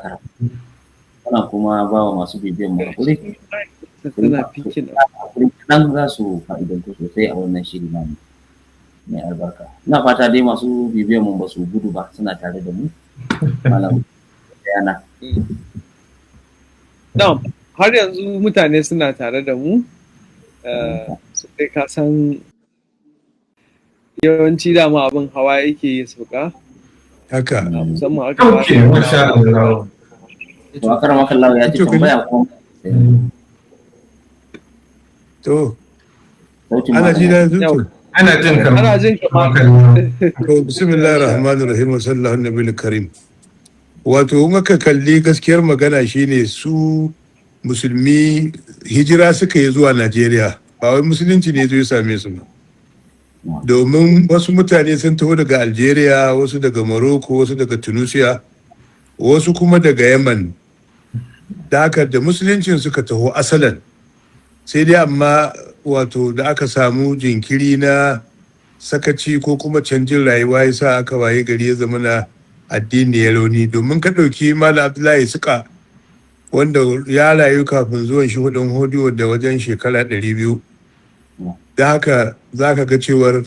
Muna kuma ba wa masu bibiyan mu haƙuri. Tana fikin Haƙuri kaɗan za su fa'idantu sosai a wannan shiri namu mai albarka. Ina fata dai masu bibiyan mu ba su gudu ba, suna tare da mu. Malam Yana. Na'am, har yanzu mutane suna tare da mu. Sai ka san yawanci dama abin hawa yake sauka. Haka. Musamman aka ba Okay, masha Allah. To a karan makallahu ya ci tambaya ko To, sautin ana ji malam. na zuto. Ana jin ka. Ana jin ka ma. To, bismillahir rahmanir rahim wa sallallahu nabiyil karim. Wato, in aka kalli gaskiyar magana shine su musulmi hijira suka yi zuwa Najeriya, ba wai musulunci ne zai same su ba. Domin wasu mutane sun taho daga Algeria, wasu daga Morocco, wasu daga Tunisia, wasu kuma daga Yemen. Da haka da musuluncin suka taho asalan. Sai dai amma wato da aka samu jinkiri na sakaci ko kuma canjin rayuwa ya sa aka waye gari ya zama na addini ya rauni. Domin ka ɗauki Malam Abdullahi Suka wanda ya rayu kafin zuwan shi hudun hodiyo da wajen shekara 200. Da haka za ka ga cewar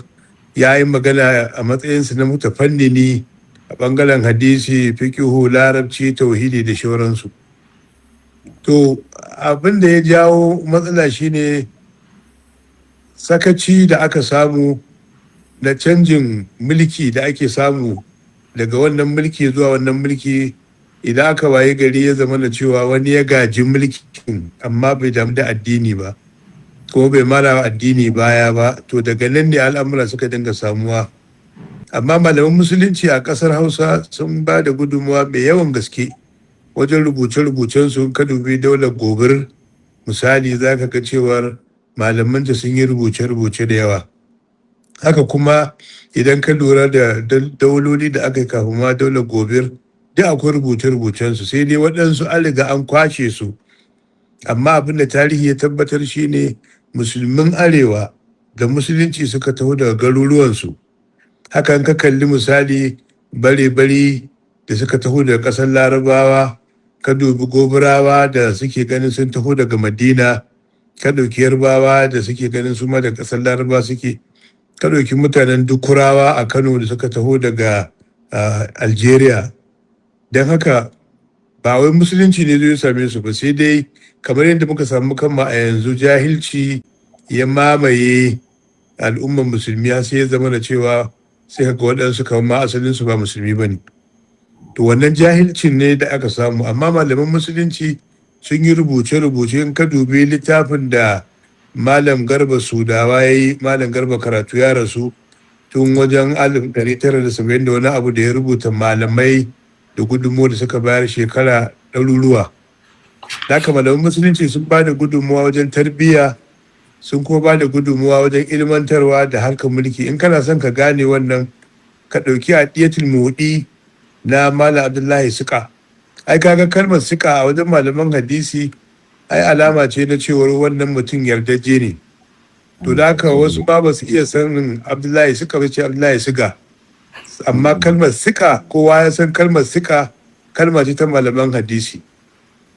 ya yi magana a matsayinsa na mutafannini a ɓangaren hadisi, fikihu, larabci, tauhidi da shauransu. To abin da ya jawo matsala shine sakaci da aka samu na canjin mulki da ake samu daga wannan mulki zuwa wannan mulki. Idan aka waye gari ya zama da cewa wani ya gaji mulkin amma bai damu da addini ba ko bai mara addini baya ba, to daga nan ne al'amura suka dinga samuwa. Amma malaman musulunci a ƙasar Hausa sun ba da gudunmawa mai yawan gaske wajen rubuce-rubucen su. Ka dubi daular gobir misali, za ka ga cewar malamanta sun yi rubuce-rubuce da yawa. Haka kuma idan ka lura da dauloli da aka yi kafin ma daular gobir, duk akwai rubuce-rubucen su, sai dai waɗansu an riga an kwashe su. Amma abin da tarihi ya tabbatar shine musulmin arewa da musulunci suka taho daga garuruwansu. Hakan ka kalli misali bare-bari da suka taho daga ƙasar larabawa, ka dubi gobirawa da suke ganin sun taho daga madina, ka ɗauki yarbawa da suke ganin su ma da ƙasar larabawa suke, ka ɗauki mutanen dukurawa a kano da suka taho daga algeria. Don haka ba wai musulunci ne zai same su ba, sai dai kamar yadda muka samu kanmu a yanzu jahilci ya mamaye al'ummar musulmi, sai ya zama da cewa sai ka ga waɗansu kamar ma asalinsu ba musulmi ba ne. To wannan jahilcin ne da aka samu. Amma malaman musulunci sun yi rubuce-rubuce. In ka dubi littafin da Malam Garba Sudawa ya yi, Malam Garba Karatu ya rasu tun wajen 1970 da wani abu, da ya rubuta malamai da gudunmuwa da suka bayar shekara ɗaruruwa. Haka malaman musulunci sun ba da gudunmuwa wajen tarbiyya, sun kuma ba da gudunmuwa wajen ilmantarwa da harkar mulki. In kana son ka gane wannan, ka ɗauki Adiyatul Muɗi na Malam Abdullahi Suka. Ai kaga kalmar suka a wajen malaman hadisi ai alama ce na cewar wannan mutum yardaje ne. To da haka wasu ba su iya sanin Abdullahi Suka ba, ce Abdullahi Suka. Amma kalmar suka, kowa ya san kalmar suka kalma ce ta malaman hadisi.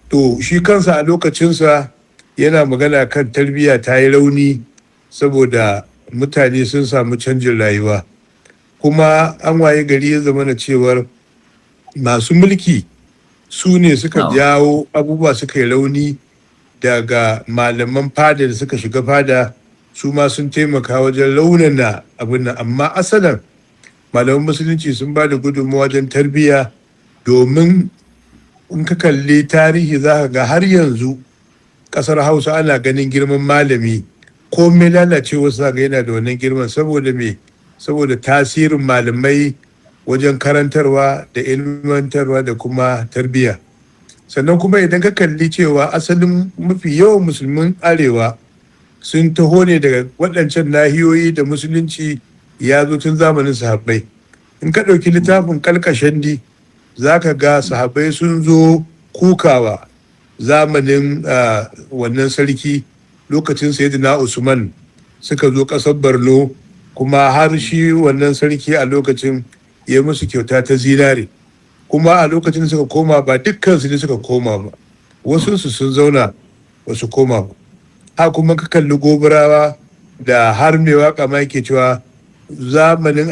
To shi kansa a lokacinsa yana magana kan tarbiyya ta yi rauni saboda mutane sun samu canjin rayuwa. Kuma an waye gari ya zama na cewar masu mulki su ne suka jawo abubuwa suka yi rauni. Daga malaman fada da suka shiga fada, su ma sun taimaka wajen raunana abin nan. Amma asalin malaman musulunci sun ba da gudunmawa wajen tarbiyya, domin in ka kalli tarihi za ka ga har yanzu ƙasar Hausa ana ganin girman malami, ko mai lalacewa sa ga yana da wannan girman. Saboda me? Saboda tasirin malamai wajen karantarwa da ilmantarwa da kuma tarbiyya. Sannan kuma idan ka kalli cewa asalin mafi yawan musulmin arewa sun taho ne daga waɗancan nahiyoyi da musulunci ya zo tun zamanin sahabbai. In ka ɗauki littafin Kalkashandi, za ka ga sahabbai sun zo kukawa zamanin wannan sarki, lokacin Sayyidina Usman suka zo ƙasar Borno, kuma har shi wannan sarki a lokacin ya musu kyauta ta zinare. kuma a lokacin da suka koma ba dukkan su ne suka koma ba, wasu su sun zauna ba su koma ba. Ha kuma ka kalli Gobirawa da har mai waka ma yake cewa zamanin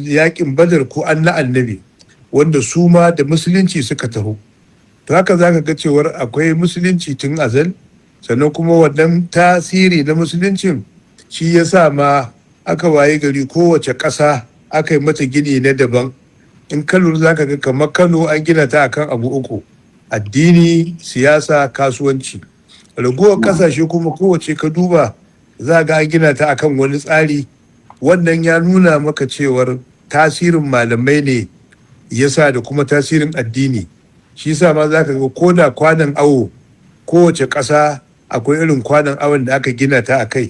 yakin Badar ko an na annabi, wanda su ma da musulunci suka taho. To haka za ka ga cewar akwai musulunci tun azal, sannan kuma wannan tasiri na musuluncin shi ya sa ma aka waye gari kowace ƙasa aka yi mata gini na daban. In ka lura za ka ga kamar Kano an gina ta akan abu uku: addini, siyasa, kasuwanci. Ragowar ƙasashe kuma kowace ka duba za ga an gina ta akan wani tsari. Wannan ya nuna maka cewar tasirin malamai ne yasa da kuma tasirin addini. Shi sa ma za ka ga ko da kwanan awo, kowace ƙasa akwai irin kwanan awon da aka gina ta a kai.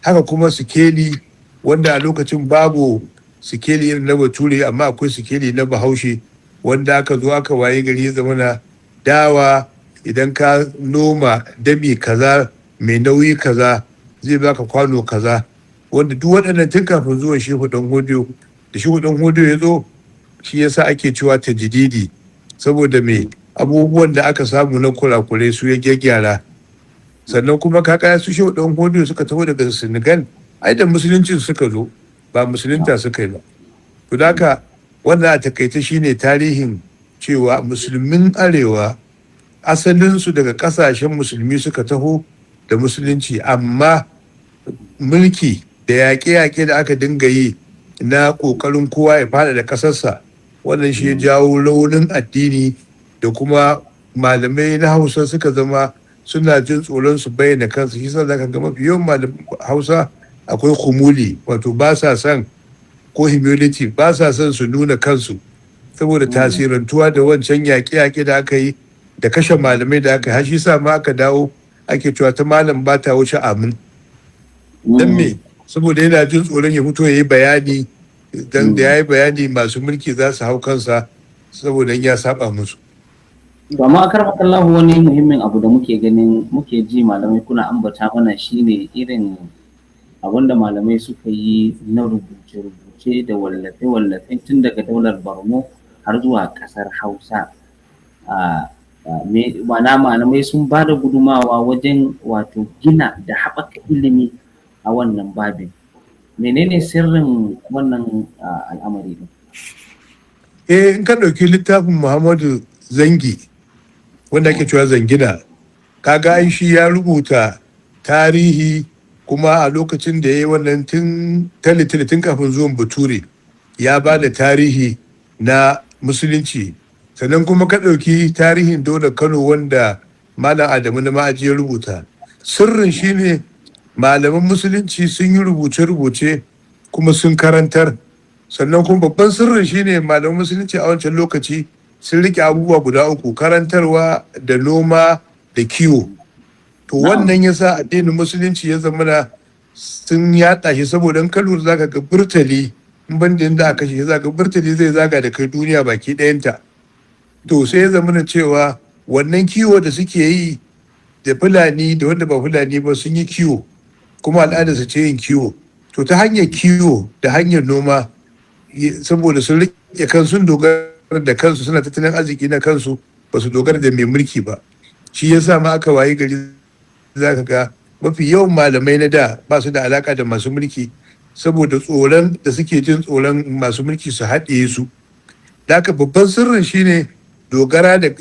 Haka kuma sikeli, wanda a lokacin babu sikeli irin na Bature, amma akwai sikeli na Bahaushe, wanda aka zo aka waye gari ya zama na dawa idan ka noma dami kaza mai nauyi kaza zai baka kwano kaza, wanda duk waɗannan tun kafin zuwan Shehu Dan Hodiyo. Da Shehu Dan Hodiyo ya zo, shi yasa ake cewa tajdidi, saboda me abubuwan da aka samu na kurakurai su ya gyaggyara. Sannan kuma kaka su Shehu Dan Hodiyo suka taho daga Senegal, ai da musulunci suka zo, ba musulunta suka yi ba. To haka wannan a takaice shine tarihin cewa musulmin arewa asalinsu daga kasashen musulmi suka taho da musulunci, amma mulki da yaƙe-yaƙe da aka dinga yi na ƙoƙarin kowa ya fada da ƙasarsa, wannan shi ya jawo raunin addini, da kuma malamai na Hausa suka zama suna jin tsoron su bayyana kansu. Shi sa zaka ga mafi yawan malaman Hausa akwai khumuli, wato ba sa son, ko humility, ba sa son su nuna kansu saboda tasirantuwa da wancan yaƙe-yaƙe da aka yi da kashe malamai da aka yi. Har shi sa ma aka dawo ake cewa ta malam ba ta wuce amin. Dan me? Saboda yana jin tsoron ya fito ya yi bayani, dan da ya yi bayani masu mulki za su hau kansa saboda ya saba musu. Amma akar makallahu, wani muhimmin abu da muke ji malamai kuna ambata mana shine irin abinda malamai suka yi na rubuce-rubuce da wallafe-wallafe tun daga daular Borno har zuwa kasar Hausa. Mana malamai sun ba da gudumawa wajen wato gina da haɓaka ilimi a wannan babin. Menene sirrin wannan al'amari din? In ka ɗauki littafin Muhammadu Zangi, wanda ake cewa Zangina, kaga ai shi ya rubuta tarihi, kuma a lokacin da ya yi wannan tun kafin zuwan Bature ya ba da tarihi na musulunci. Sannan kuma ka ɗauki tarihin daular Kano wanda Malam Adamu na Ma'aji ya rubuta. Sirrin shine malaman musulunci sun yi rubuce-rubuce kuma sun karantar. Sannan kuma babban sirrin shine malaman musulunci a wancan lokaci sun rike abubuwa guda uku: karantarwa da noma da kiwo. To wannan yasa addinin musulunci ya zama da sun yaɗa shi, saboda in ka lura zaka ga burtali, in ban da inda aka shi zaka burtali zai zaga da kai duniya baki ɗayanta. To sai ya zama da cewa wannan kiwo da suke yi, da Fulani da wanda ba Fulani ba sun yi kiwo, kuma al'adar su ce yin kiwo. To ta hanyar kiwo da hanyar noma, saboda sun rike kansu, sun dogara da kansu, suna tattalin arziki na kansu, ba su dogara da mai mulki ba. Shi yasa ma aka wayi gari za ka ga mafi yawan malamai na da ba su da alaka da masu mulki, saboda tsoron da suke jin tsoron masu mulki su haɗe su. Da haka babban sirrin shine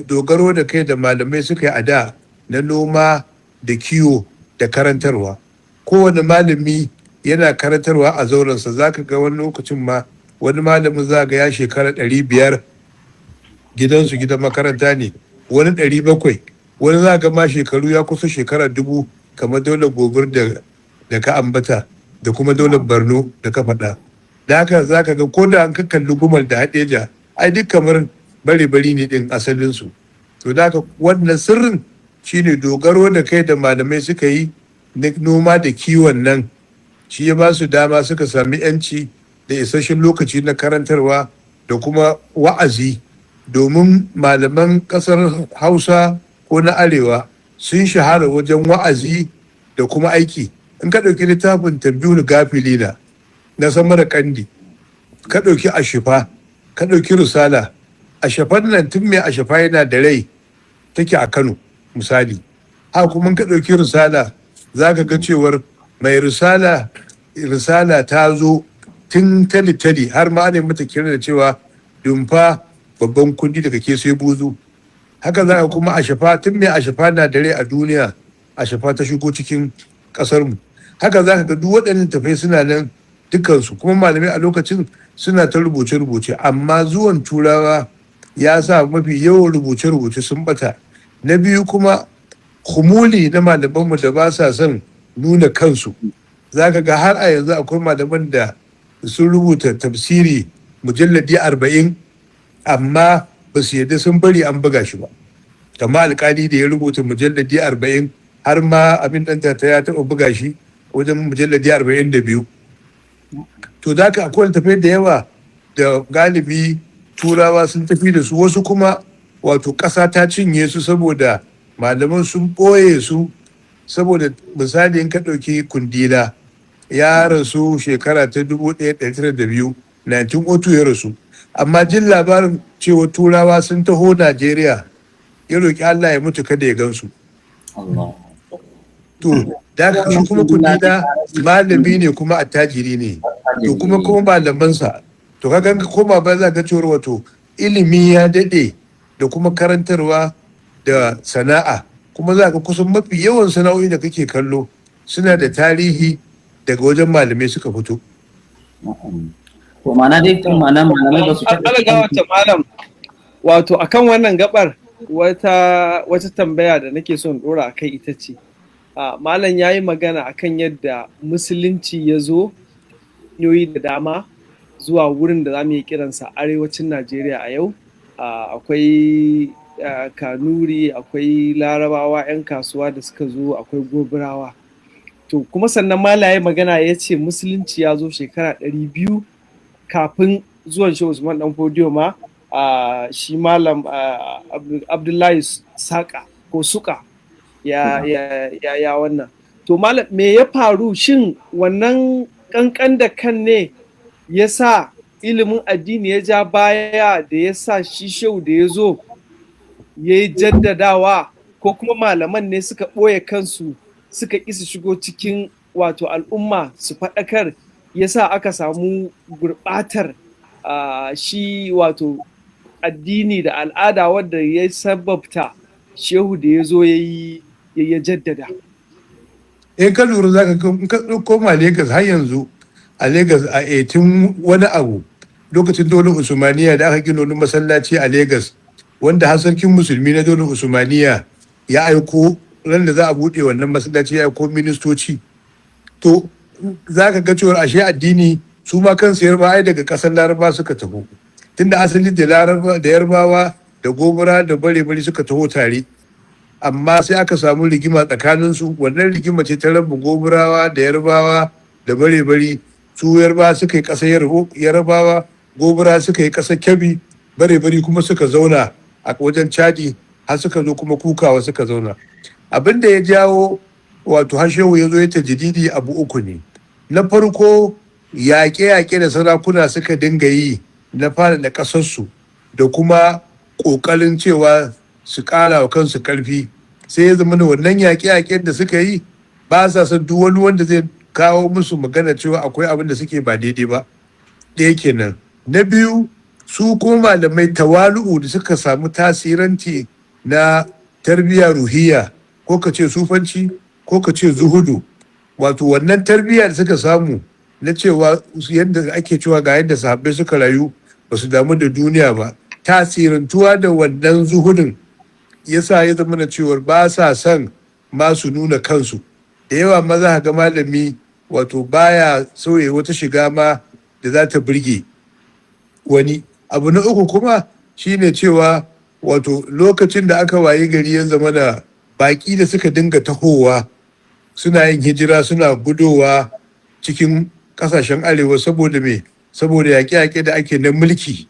dogaro da kai da malamai suka yi a da, na noma da kiwo da karantarwa. Kowane malami yana karantarwa a zaurensa. Za ka ga wani lokacin ma wani malamin za ga ya shekara 500, gidansu gidan makaranta ne, wani 700, wani za ga ma shekaru ya kusa shekara 1000, kamar daular Gobir da ka ambata, da kuma daular Borno da ka faɗa. Da haka za ka ga ko da an ka kalli Gumal da Hadeja, ai duk kamar bari ne din asalinsu. To da haka wannan sirrin shine dogaro da kai da malamai suka yi na noma da kiwon nan, shi ya ba su dama suka sami yanci da isasshen lokaci na karantarwa da kuma wa'azi. Domin malaman ƙasar Hausa ko na Arewa sun shahara wajen wa'azi da kuma aiki. In ka ɗauki littafin Tambihul Gafilina na Samar Kandi, ka ɗauki Ashifa, ka ɗauki Risala, ashafan nan tun mai ashafa yana da rai take a Kano misali. Haka kuma ka ɗauki risala za ka ga cewar mai risala ta zo tun tali har ma ne mata kira da cewa dumfa babban kundi daga ke sai buzu. Haka za ka kuma ashafa tun mai ashafa na da rai a duniya, ashafa ta shigo cikin ƙasarmu. Haka za ka ga duk waɗannan tafai suna nan dukansu, kuma malamai a lokacin suna ta rubuce-rubuce, amma zuwan turawa ya sa mafi yawan rubuce-rubuce sun bata. Na biyu kuma humuli na malamanmu da ba sa son nuna kansu. Za ka ga har a yanzu akwai malaman da sun rubuta tafsiri mujalladi 40, amma ba su yadda sun bari an buga shi ba. Kama alkali da ya rubuta mujalladi 40, har ma abin ɗanta ta ya taɓa buga shi wajen mujalladi 42. To da ka akwai tafai da yawa da galibi turawa sun tafi da su, wasu kuma wato ƙasa ta cinye su saboda malaman sun ɓoye su. Saboda misali in ka ɗauki Kundila ya rasu shekara ta 1902, 1902 ya rasu, amma jin labarin cewa turawa sun taho Najeriya ya roƙi Allah ya mutu kada ya gansu. To da shi kuma Kundila malami ne kuma attajiri ne, to kuma malamansa, to kaga ka koma ba za ka cewa wato ilimi ya daɗe da kuma karantarwa da sana'a, kuma za ka kusan mafi yawan sana'o'i da kake kallo suna da tarihi daga wajen malamai suka fito. To ma'ana dai tun ma'ana malamai ba su taɓa malam, wato akan wannan gabar wata tambaya da nake son ɗora akai ita ce, malam ya yi magana akan yadda musulunci ya zo yoyi da dama zuwa wurin da za mu yi kiransa arewacin Najeriya a yau. Akwai kanuri, akwai larabawa 'yan kasuwa da suka zo, akwai gobirawa. To kuma sannan malaye magana ya ce musulunci ya zo shekara 200 kafin zuwan shi Usman dan Fodiyo ma. Shi malam Abdullahi Saka ko Suka ya wannan. To malam me ya faru, shin wannan kankan da kan ne ya sa ilimin addini ya ja baya da ya sa shi shehu da ya zo ya yi jaddadawa, ko kuma malaman ne suka ɓoye kansu suka ƙi su shigo cikin wato al'umma su faɗakar, ya sa aka samu gurɓatar shi wato addini da al'ada wadda ya sababta shehu da ya zo ya jaddada. Ka lura za ka koma Legas har yanzu a Legas a 18 wani abu, lokacin daular Usmaniya da aka gina wani masallaci a Legas, wanda har sarkin musulmi na daular Usmaniya ya aiko ran da za a buɗe wannan masallaci, ya aiko ministoci. To za ka ga cewar ashe addini su ma kansu yarba ai daga ƙasar Laraba suka taho, tunda asali da Yarbawa da Gobara da bare-bare suka taho tare, amma sai aka samu rigima tsakaninsu. Wannan rigima ce ta raba Gobarawa da Yarbawa da bare-bare. Su Yarbawa suka yi ƙasar Yarbawa, Gobara suka yi ƙasar Kebbi, bare-bare kuma suka zauna a wajen Chadi, har suka zo kuma Kukawa suka zauna. Abin da ya jawo wato har shehu ya zo ya tajdidi abu uku ne. Na farko, yaƙe-yaƙe da sarakuna suka dinga yi na fara da ƙasarsu da kuma ƙoƙarin cewa su ƙara wa kansu ƙarfi, sai ya zama wannan yaƙe-yaƙen da suka yi ba sa son duk wani wanda zai kawo musu magana cewa akwai abin da suke ba daidai ba. Ɗaya kenan. Na biyu, su kuma malamai tawalu'u da suka samu tasiranci na tarbiyya ruhiyya, ko ka ce sufanci ko ka ce zuhudu, wato wannan tarbiyya da suka samu na cewa yadda ake cewa ga yadda sahabbai suka rayu ba su damu da duniya ba, tasirantuwa da wannan zuhudin yasa ya zama na cewar ba sa son ma su nuna kansu. Da yawa maza ga malami wato baya sauye wata shiga ma da za ta burge wani. Abu na uku kuma shine cewa wato lokacin da aka wayi gari ya zama da baƙi da suka dinga tahowa suna yin hijira, suna gudowa cikin ƙasashen arewa saboda me, saboda yaƙe-yaƙe da ake na mulki.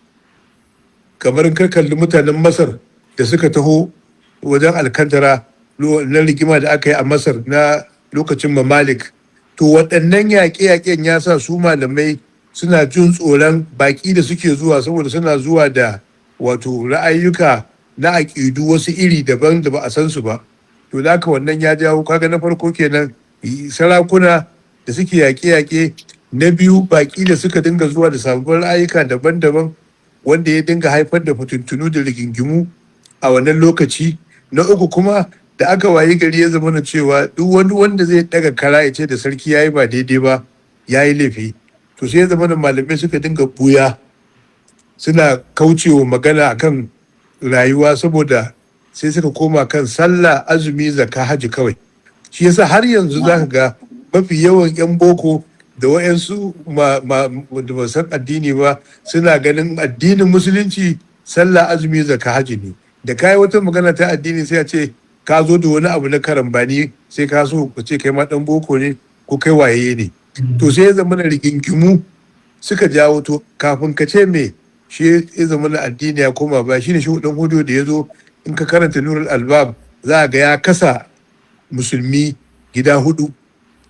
Kamar ka kalli mutanen Masar da suka taho wajen Alkantara na rigima da aka yi a Masar na lokacin Mamalik. To waɗannan yaƙe-yaƙen ya sa su malamai suna jin tsoron baƙi da suke zuwa, saboda suna zuwa da wato ra'ayyuka na aƙidu wasu iri daban da ba a san su ba. To da haka wannan ya jawo kaga na farko kenan sarakuna da suke yaƙe-yaƙe, na biyu baƙi da suka dinga zuwa da sababbin ra'ayuka daban-daban wanda ya dinga haifar da fitintunu da rigingimu a wannan lokaci. Na uku kuma da aka wayi gari ya zama na cewa duk wani wanda zai daga kara ya ce da sarki ya yi ba daidai ba ya yi laifi, to sai ya zama da malamai suka dinga buya suna kaucewa magana akan rayuwa, saboda sai suka koma kan sallah, azumi, zakka, haji kawai. Shi yasa har yanzu za ka ga mafi yawan 'yan boko da wa'yansu da ba san addini ba suna ganin addinin musulunci sallah, azumi, zakka, haji ne. Da kai wata magana ta addini sai a ce ka zo da wani abu na karambani, sai ka so ka ce kai ma dan boko ne ko kai waye ne. To sai ya zama na rigingimu suka jawo, to kafin ka ce me shi ya zama na addini ya koma ba. Shine shi dan hudu da ya zo, in ka karanta Nurul Albab za ga ya kasa musulmi gida 4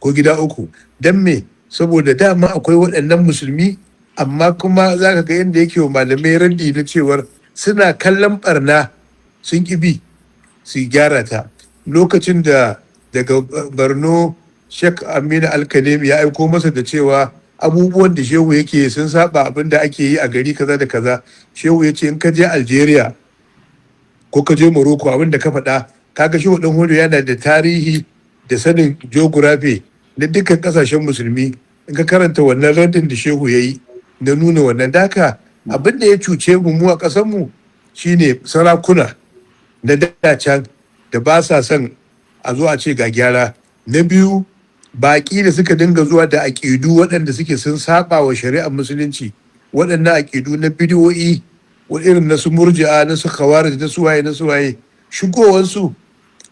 ko gida 3. Dan me? Saboda dama akwai waɗannan musulmi, amma kuma za ka ga yadda yake wa malamai raddi na cewar suna kallon barna sun ƙi bi su gyara ta. Lokacin da daga Borno Sheikh Aminu Alkanemi ya aiko masa da cewa abubuwan da shehu yake sun saba abin da ake yi a gari kaza da kaza, shehu ya ce in ka je Algeria ko ka je Morocco abin da ka faɗa, kaga shehu dan hudu yana da tarihi da sanin geography na dukkan kasashen musulmi. In ka karanta wannan raddin da shehu ya yi na nuna wannan daka, abin da ya cuce mu a ƙasar mu shine sarakuna na can da ba sa son a zo a ce ga gyara. Na biyu, baƙi da suka dinga zuwa da aƙidu waɗanda suke sun saba wa shari'ar musulunci, waɗannan aƙidu na bidiyoyi irin na su murji'a, na su khawarij, na suwaye shigowansu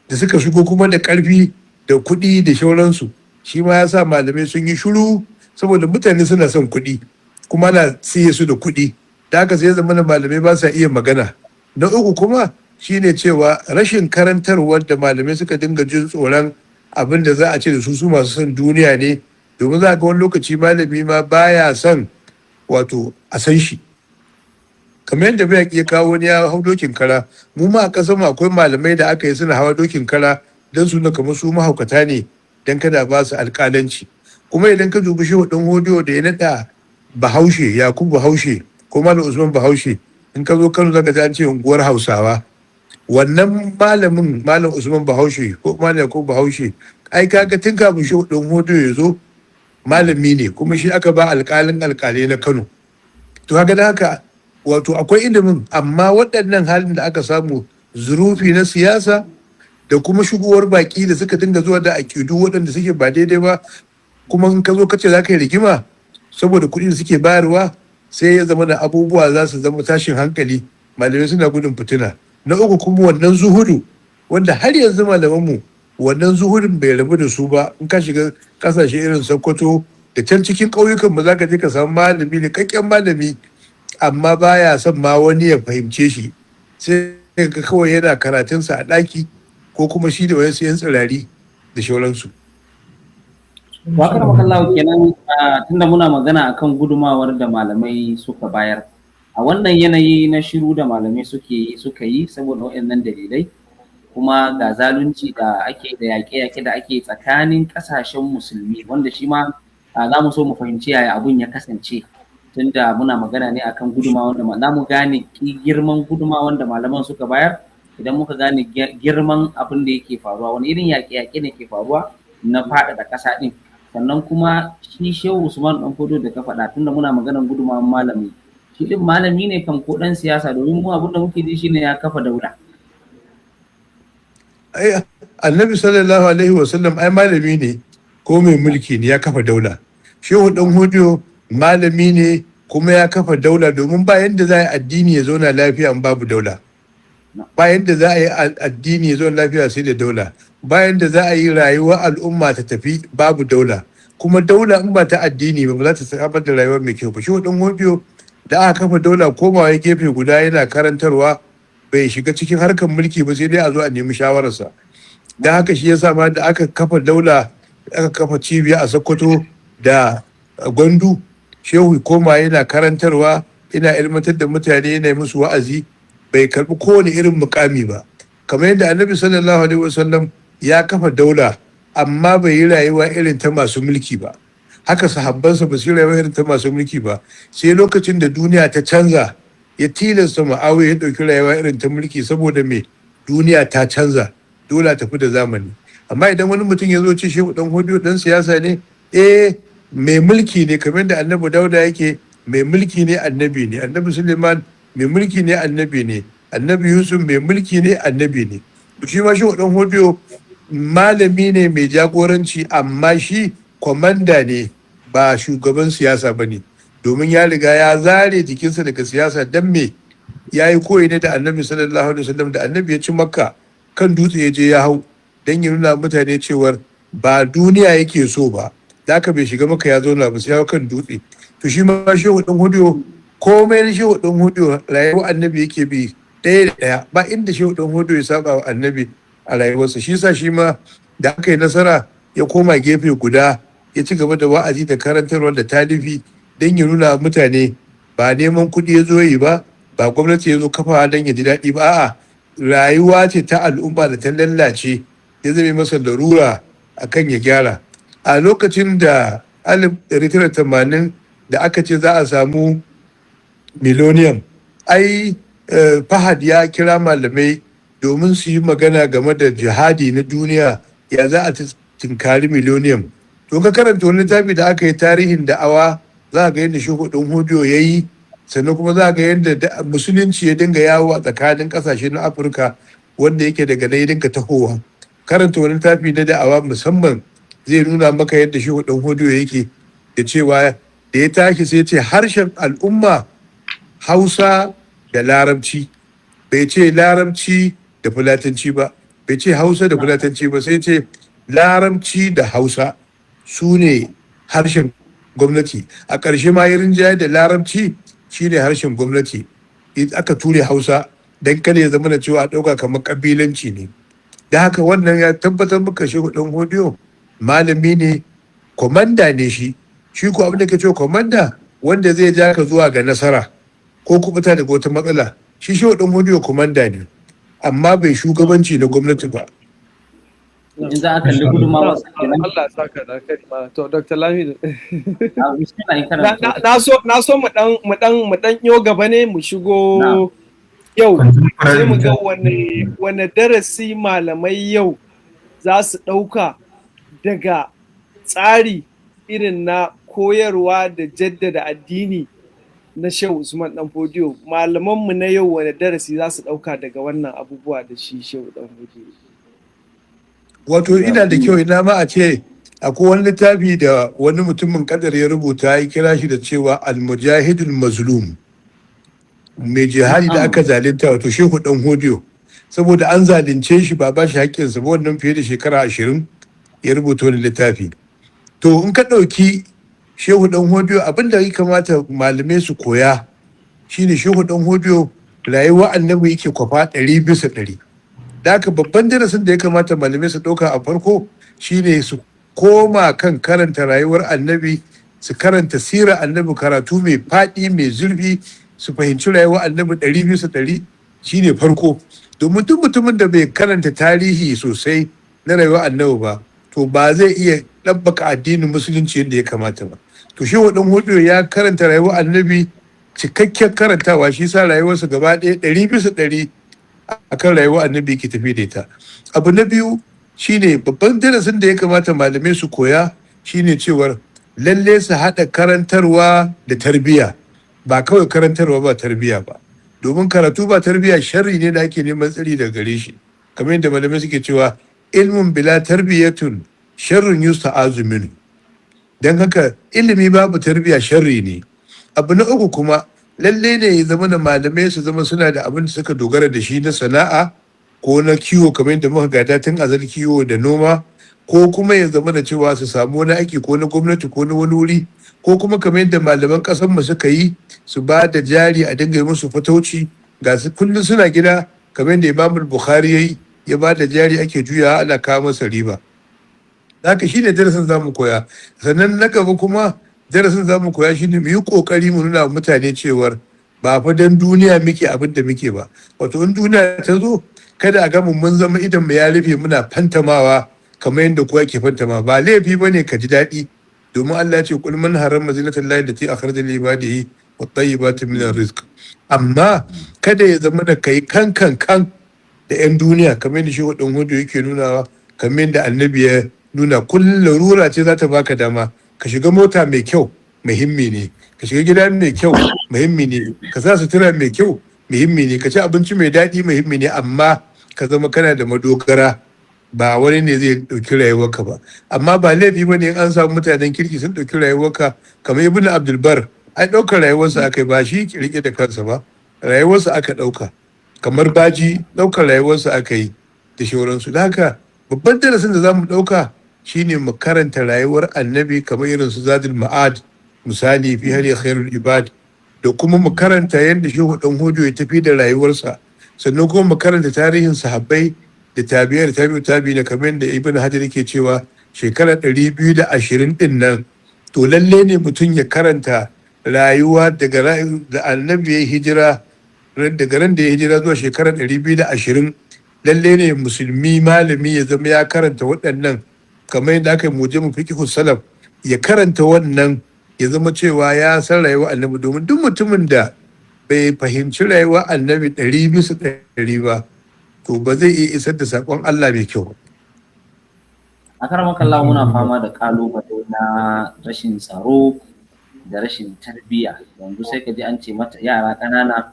da suka shigo kuma da ƙarfi da kuɗi da shauransu, shi ma ya sa malamai sun yi shiru, saboda mutane suna son kuɗi kuma na siye su da kuɗi. Da haka sai zama da malamai ba sa iya magana. Na uku kuma shine cewa rashin karantarwar da malamai suka dinga jin tsoron abin da za a ce da su masu son duniya ne, domin za ga wani lokaci malami ma baya son wato a san shi. Kamar yadda bai ya kawo wani ya hau dokin kara, mu ma a ƙasar mu akwai malamai da aka yi suna hawa dokin kara don su na kamar su mahaukata ne, don kada ba su alƙalanci. Kuma idan ka dubi shehu ɗan hodiyo da ya naɗa Bahaushe, Yakubu Bahaushe ko Malam Usman Bahaushe, in ka zo Kano zaka ji an ce unguwar Hausawa. Wannan malamin Malam Usman Bahaushe ko Malam Yakubu Bahaushe, ai kaga tun kafin shehu ɗan hodiyo ya zo malami ne, kuma shi aka ba alƙalai na Kano. To kaga da haka wato akwai ilimin, amma waɗannan halin da aka samu zurufi na siyasa da kuma shigowar baƙi da suka dinga zuwa da aƙidu waɗanda suke ba daidai ba, kuma in ka zo ka ce za ka yi rigima saboda kuɗi da suke bayarwa, sai ya zama da abubuwa za su zama tashin hankali, malamai suna gudun fitina. Na uku kuma wannan zuhudu, wanda har yanzu malamanmu wannan zuhudin bai rabu da su ba. In ka shiga ƙasashe irin Sokoto da can cikin ƙauyukan ba za ka je ka samu malami ne kakken malami, amma baya son ma wani ya fahimce shi, sai ka kawai yana karatunsa a ɗaki ko kuma shi da wayansu 'yan tsirari da shauransu. Wakar makallawa kenan, tunda muna magana akan gudumawar da malamai suka bayar a wannan yanayi na shiru da malamai suka yi saboda waɗannan dalilai, kuma ga zalunci da ake da yaƙe-yaƙe da ake tsakanin ƙasashen musulmi, wanda shi ma za mu so mu fahimci yaya abun ya kasance, tunda muna magana ne akan gudumawar da za mu gane girman gudumawar da malaman suka bayar. Idan muka gane girman abin da yake faruwa, wani irin yaƙe-yaƙe ne ke faruwa na faɗaɗa ƙasa ɗin, sannan kuma shi Shehu Usman ɗan Fodo da ka faɗa, tunda muna maganar gudumawar malami, shi ɗin malami ne kan ko ɗan siyasa, domin mu abin da muke ji shine ya kafa daula. Ai Annabi sallallahu alaihi wasallam ai malami ne ko mai mulki ne, ya kafa daula. Shehu ɗan Fodo malami ne kuma ya kafa daula, domin ba yadda za a yi addini ya zauna lafiya in babu daula. Bayan da za a yi addini ya zauna lafiya sai da daula. Bayan da za a yi rayuwar al'umma ta tafi babu daula. Kuma daula in ba ta addini ba za ta samar da rayuwar mai kyau ba. Shi ɗan hodiyo da aka kafa daula komawa ya gefe guda yana karantarwa, bai shiga cikin harkar mulki ba, sai dai a zo a nemi shawararsa. Don haka shi yasa ma da aka kafa daula, aka kafa cibiya a Sokoto da Gwandu, shehu koma yana karantarwa, yana ilmantar da mutane, yana musu wa'azi. bai karbi kowane irin mukami ba, kamar yadda annabi sallallahu alaihi wasallam ya kafa daula amma bai yi rayuwa irin ta masu mulki ba, haka sahabbansa ba su yi rayuwa irin ta masu mulki ba, sai lokacin da duniya ta canza ya tilasta Muawiya ya ɗauki rayuwa irin ta mulki, saboda me, duniya ta canza, dole tafi da zamani. Amma idan wani mutum ya zo ce Shehu Dan Hodiyo dan siyasa ne, mai mulki ne, kamar da annabi Dauda yake mai mulki ne, annabi ne, annabi Suleiman mai mulki ne, annabi ne, annabi Yusuf mai mulki ne, annabi ne. Shi ma Shehu Dan Hodiyo malami ne mai jagoranci, amma shi kwamanda ne, ba shugaban siyasa ba ne, domin ya riga ya zare jikinsa daga siyasa. Dan me, ya yi koyi ne da annabi sallallahu alaihi wasallam, da annabi ya ci Makka kan dutse ya je ya hau don ya nuna mutane cewar ba duniya yake so ba, da aka bai shiga Makka ya zauna ba, sai ya kan dutse. To shi ma Shehu Dan Hodiyo, komai na Shehu Dan Hodiyo rayuwar annabi yake bi ɗaya da ɗaya, ba inda Shehu Dan Hodiyo ya saba wa annabi a rayuwarsa. Shi sa shi ma da aka yi nasara ya koma gefe guda, ya ci gaba da wa'azi da karantarwa da talifi don ya nuna mutane ba neman kuɗi ya zo yi ba, ba gwamnati ya zo kafa don ya ji daɗi ba, a'a rayuwa ce ta al'umma da ta lallace, ya zame masa larura akan ya gyara. A lokacin da 1980 da aka ce za a samu millennium, ai Fahad ya kira malamai domin su yi magana game da jihadi na duniya, ya za a tinkari millennium. To ka karanta wani littafi da aka yi tarihin da'awa, za ga yadda Shehu Dan Hodiyo ya yi, sannan kuma za ga yadda musulunci ya dinga yawo a tsakanin kasashe na Afirka, wanda yake daga na ya dinga tahowa. Karanta wani littafi na da'awa musamman zai nuna maka yadda Shehu Dan Hodiyo yake, da cewa da ya tashi sai ce harshen al'umma Hausa da Larabci, bai ce Larabci da Fulatanci ba, bai ce Hausa da Fulatanci ba, sai ce Larabci da Hausa su ne harshen gwamnati. A ƙarshe ma ya rinjaye da Larabci shi ne harshen gwamnati, aka ture Hausa don kada ya zama da cewa a ɗauka kamar ƙabilanci ne. Da haka wannan ya tabbatar maka Shehu Dan Hodiyo malami ne, kwamanda ne shi ko abin da ke cewa kwamanda wanda zai ja ka zuwa ga nasara ko kubuta daga wata matsala. Shi Shehu Dan Hodiyo kwamanda ne, amma bai shugabanci na gwamnati ba. in za a kalli gudunmawa sa kenan. Allah saka da kai ma. To Dr. Lamido. Bismillah, in kana Na so mu dan yo gaba ne mu shigo yau, sai mu ga wane darasi malamai yau za su ɗauka daga tsari irin na koyarwa da jaddada addini na Shehu Usman Dan Hodiyo. Malamanmu na yau wane darasi za su ɗauka daga wannan abubuwa da shi Shehu Dan Hodiyo? Wato ina da kyau ina ma a ce akwai wani littafi da wani mutumin kadar ya rubuta, ya kira shi da cewa al-mujahidul mazlum, mai jihadi da aka zalunta, wato Shehu Dan Hodiyo. Saboda an zalunce shi ba shi haƙƙinsa ba, wannan fiye da shekara 20 ya rubuta wani littafi. To in ka ɗauki Shehu Dan Hodiyo, abin da ya kamata malamai su koya shine Shehu Dan Hodiyo rayuwa annabi yake kwafa 100%. Da haka babban darasin da ya kamata malamai su ɗauka a farko shine su koma kan karanta rayuwar annabi, su karanta sirar annabi karatu mai faɗi mai zurfi, su fahimci rayuwar annabi 100% shine farko. Domin duk mutumin da bai karanta tarihi sosai na rayuwar annabi ba, to ba zai iya ɗabbaka addinin musulunci yadda ya kamata ba. To Shehu Dan Hodiyo ya karanta rayuwar annabi cikakken karantawa, shi sa rayuwarsa gaba ɗaya 100% akan rayuwar annabi ke tafi da ita. Abu na biyu shine babban darasin da ya kamata malamai su koya shine cewar lalle su haɗa karantarwa da tarbiyya, ba kawai karantarwa ba tarbiyya ba, domin karatu ba tarbiyya sharri ne da ake neman tsari daga gare shi, kamar yadda malamai suke cewa ilmun bila tarbiyatun sharrun yusta'azu minhu. Dan haka ilimi babu tarbiyya sharri ne. Abu na uku kuma lalle ne ya zama da malamai su zama suna da abin da suka dogara da shi na sana'a ko na kiwo, kamar yadda muka gada tun azal kiwo da noma, ko kuma ya zama da cewa su samu wani aiki ko na gwamnati ko na wani wuri, ko kuma kamar yadda malaman ƙasar mu suka yi, su ba da jari a dinga musu fatauci, ga su kullum suna gida, kamar yadda Imam Bukhari yayi, ya ba da jari ake juya ana kawo masa riba. Haka shine darasin zamu koya. Sannan na gaba kuma darasin zamu koya shine mu yi kokari mu nuna mutane cewar ba fa dan duniya muke abin da muke ba. Wato in duniya ta zo kada a gamu mun zama idan mu ya rufe muna fantamawa kamar yadda kowa ke fantama. Ba laifi bane ka ji daɗi, domin Allah ya ce kul man harrama zinatallahi allati akhraja li ibadihi wat tayyibati min rizq. Amma kada ya zama da kai kan da 'yan duniya kamar yadda shi hudun hudu yake nunawa, kamar yadda annabi ya nuna. Kullum larura ce za ta baka dama ka shiga mota mai kyau, muhimmi ne. Ka shiga gida mai kyau, muhimmi ne. Ka sa sutura mai kyau, muhimmi ne. Ka ci abinci mai daɗi, muhimmi ne. Amma ka zama kana da madogara, ba wani ne zai ɗauki rayuwarka ba. Amma ba laifi ba ne in an samu mutanen kirki sun ɗauki rayuwarka, kamar ibn abdulbar ai ɗaukar rayuwarsa aka yi, ba shi rike da kansa ba, rayuwarsa aka ɗauka. Kamar baji ɗaukar rayuwarsa aka yi da shauransu. Da haka babban darasin da za mu ɗauka shine mu karanta rayuwar annabi kamar irin su zadul ma'ad, misali fi hali khairul ibad, da kuma mu karanta yadda shehu dan hojo ya tafi da rayuwarsa, sannan kuma mu karanta tarihin sahabbai da tabi'ar tabi'i da kamar da ibn hajar yake cewa shekara 220 din nan, to lalle ne mutum ya karanta rayuwa daga da annabi ya hijira, daga ran da ya hijira zuwa shekara 220. lalle ne musulmi malami ya zama ya karanta waɗannan, kamar yadda aka yi mu fiqhu salaf, ya karanta wannan, ya zama cewa ya san rayuwar annabi. Domin duk mutumin da bai fahimci rayuwar annabi 100% ba, to ba zai iya isar da saƙon Allah mai kyau. A karamakallah muna fama da ƙalubale na rashin tsaro da rashin tarbiyya. Yanzu sai ka ji an ce mata yara ƙanana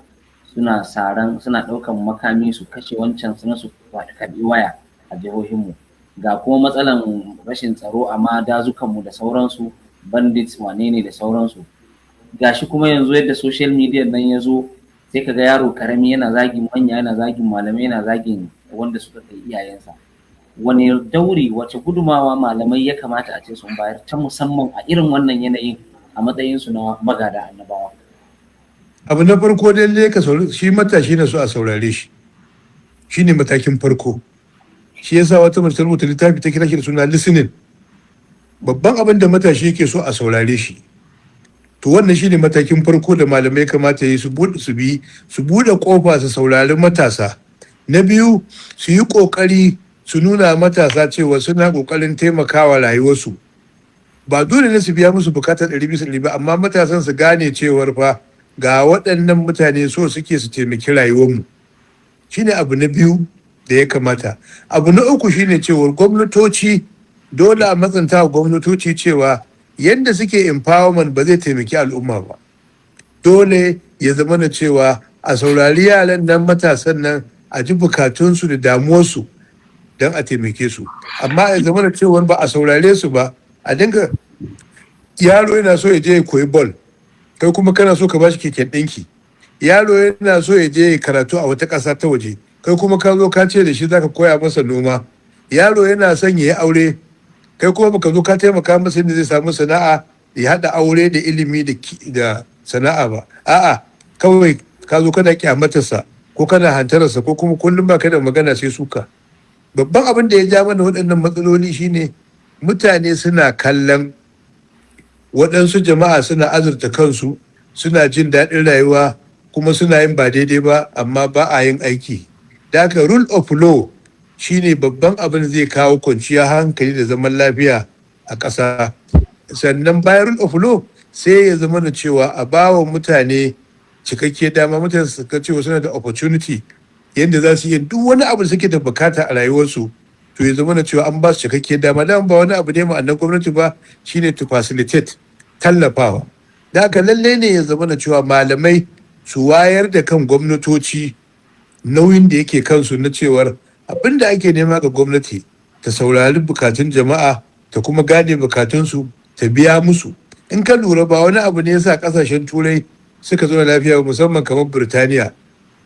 suna ɗaukan makami su kashe wancan, suna su karɓi waya a jihohinmu. Ga kuma matsalan rashin tsaro amma dazukanmu da sauransu, bandits wane ne da sauransu. Gashi kuma yanzu yadda social media nan ya zo, sai ka ga yaro karami yana zagin manya, yana zagin malamai, yana zagin wanda suka kai iyayensa. Wani dauri, wace gudumawa malamai ya kamata a ce sun bayar ta musamman a irin wannan yanayin a matsayinsu na magada annabawa? Abu na farko dai ka saurari shi matashi na so a saurare shi, shine matakin farko. Shi yasa wata mace rubuta littafi ta kira shi da suna listening. Babban abin da matashi yake so a saurare shi. To wannan shine matakin farko da malamai kamata yi su bude kofa su saurari matasa. Na biyu, su yi kokari su nuna matasa cewa suna kokarin taimakawa rayuwarsu. Ba dole ne su biya musu bukatar 100% ba, amma matasan su gane cewar fa ga waɗannan mutane so suke su taimaki rayuwarmu. Shine abu na biyu da ya kamata. Abu na uku shine cewar gwamnatoci, dole a matsanta wa gwamnatoci cewa yadda suke empowerment ba zai taimaki al'umma ba. Dole ya zama na cewa a saurari yaran nan, matasan nan, a ji bukatunsu da damuwarsu don a taimake su. Amma ya zama na cewar ba a saurare su ba, a dinga yaro yana so ya je ya koyi ball, kai kuma kana so ka bashi keken ɗinki. Yaro yana so ya je karatu a wata ƙasa ta waje, kai kuma ka zo ka ce da shi zaka koya masa noma. Yaro yana son ya yi aure, kai kuma baka zo ka taimaka masa yadda zai samu sana'a, ya haɗa aure da ilimi da sana'a ba. A'a, kawai ka zo kana kyamatarsa ko kana hantararsa, ko kuma kullum ba ka da magana sai suka. Babban abin da ya ja mana waɗannan matsaloli shine mutane suna kallon waɗansu jama'a suna azurta kansu, suna jin daɗin rayuwa, kuma suna yin ba daidai ba, amma ba a yin aiki. Da haka rule of law shine babban abin zai kawo kwanciyar hankali da zaman lafiya a ƙasa. Sannan bayan rule of law sai ya zama da cewa a bawa mutane cikakke dama, mutane su cewa suna da opportunity yadda za su yi duk wani abu da suke da bukata a rayuwarsu. To ya zama da cewa an ba su cikakke dama. Dan ba wani abu ne ma'anar gwamnati ba, shine to facilitate, tallafawa. Da haka lallai ne ya zama da cewa malamai su wayar da kan gwamnatoci nauyin da yake kansu na cewar abin da ake nema ga gwamnati ta saurari bukatun jama'a, ta kuma gane bukatunsu, ta biya musu. In ka lura ba wani abu ne yasa kasashen turai suka zo da lafiya, musamman kamar Birtaniya.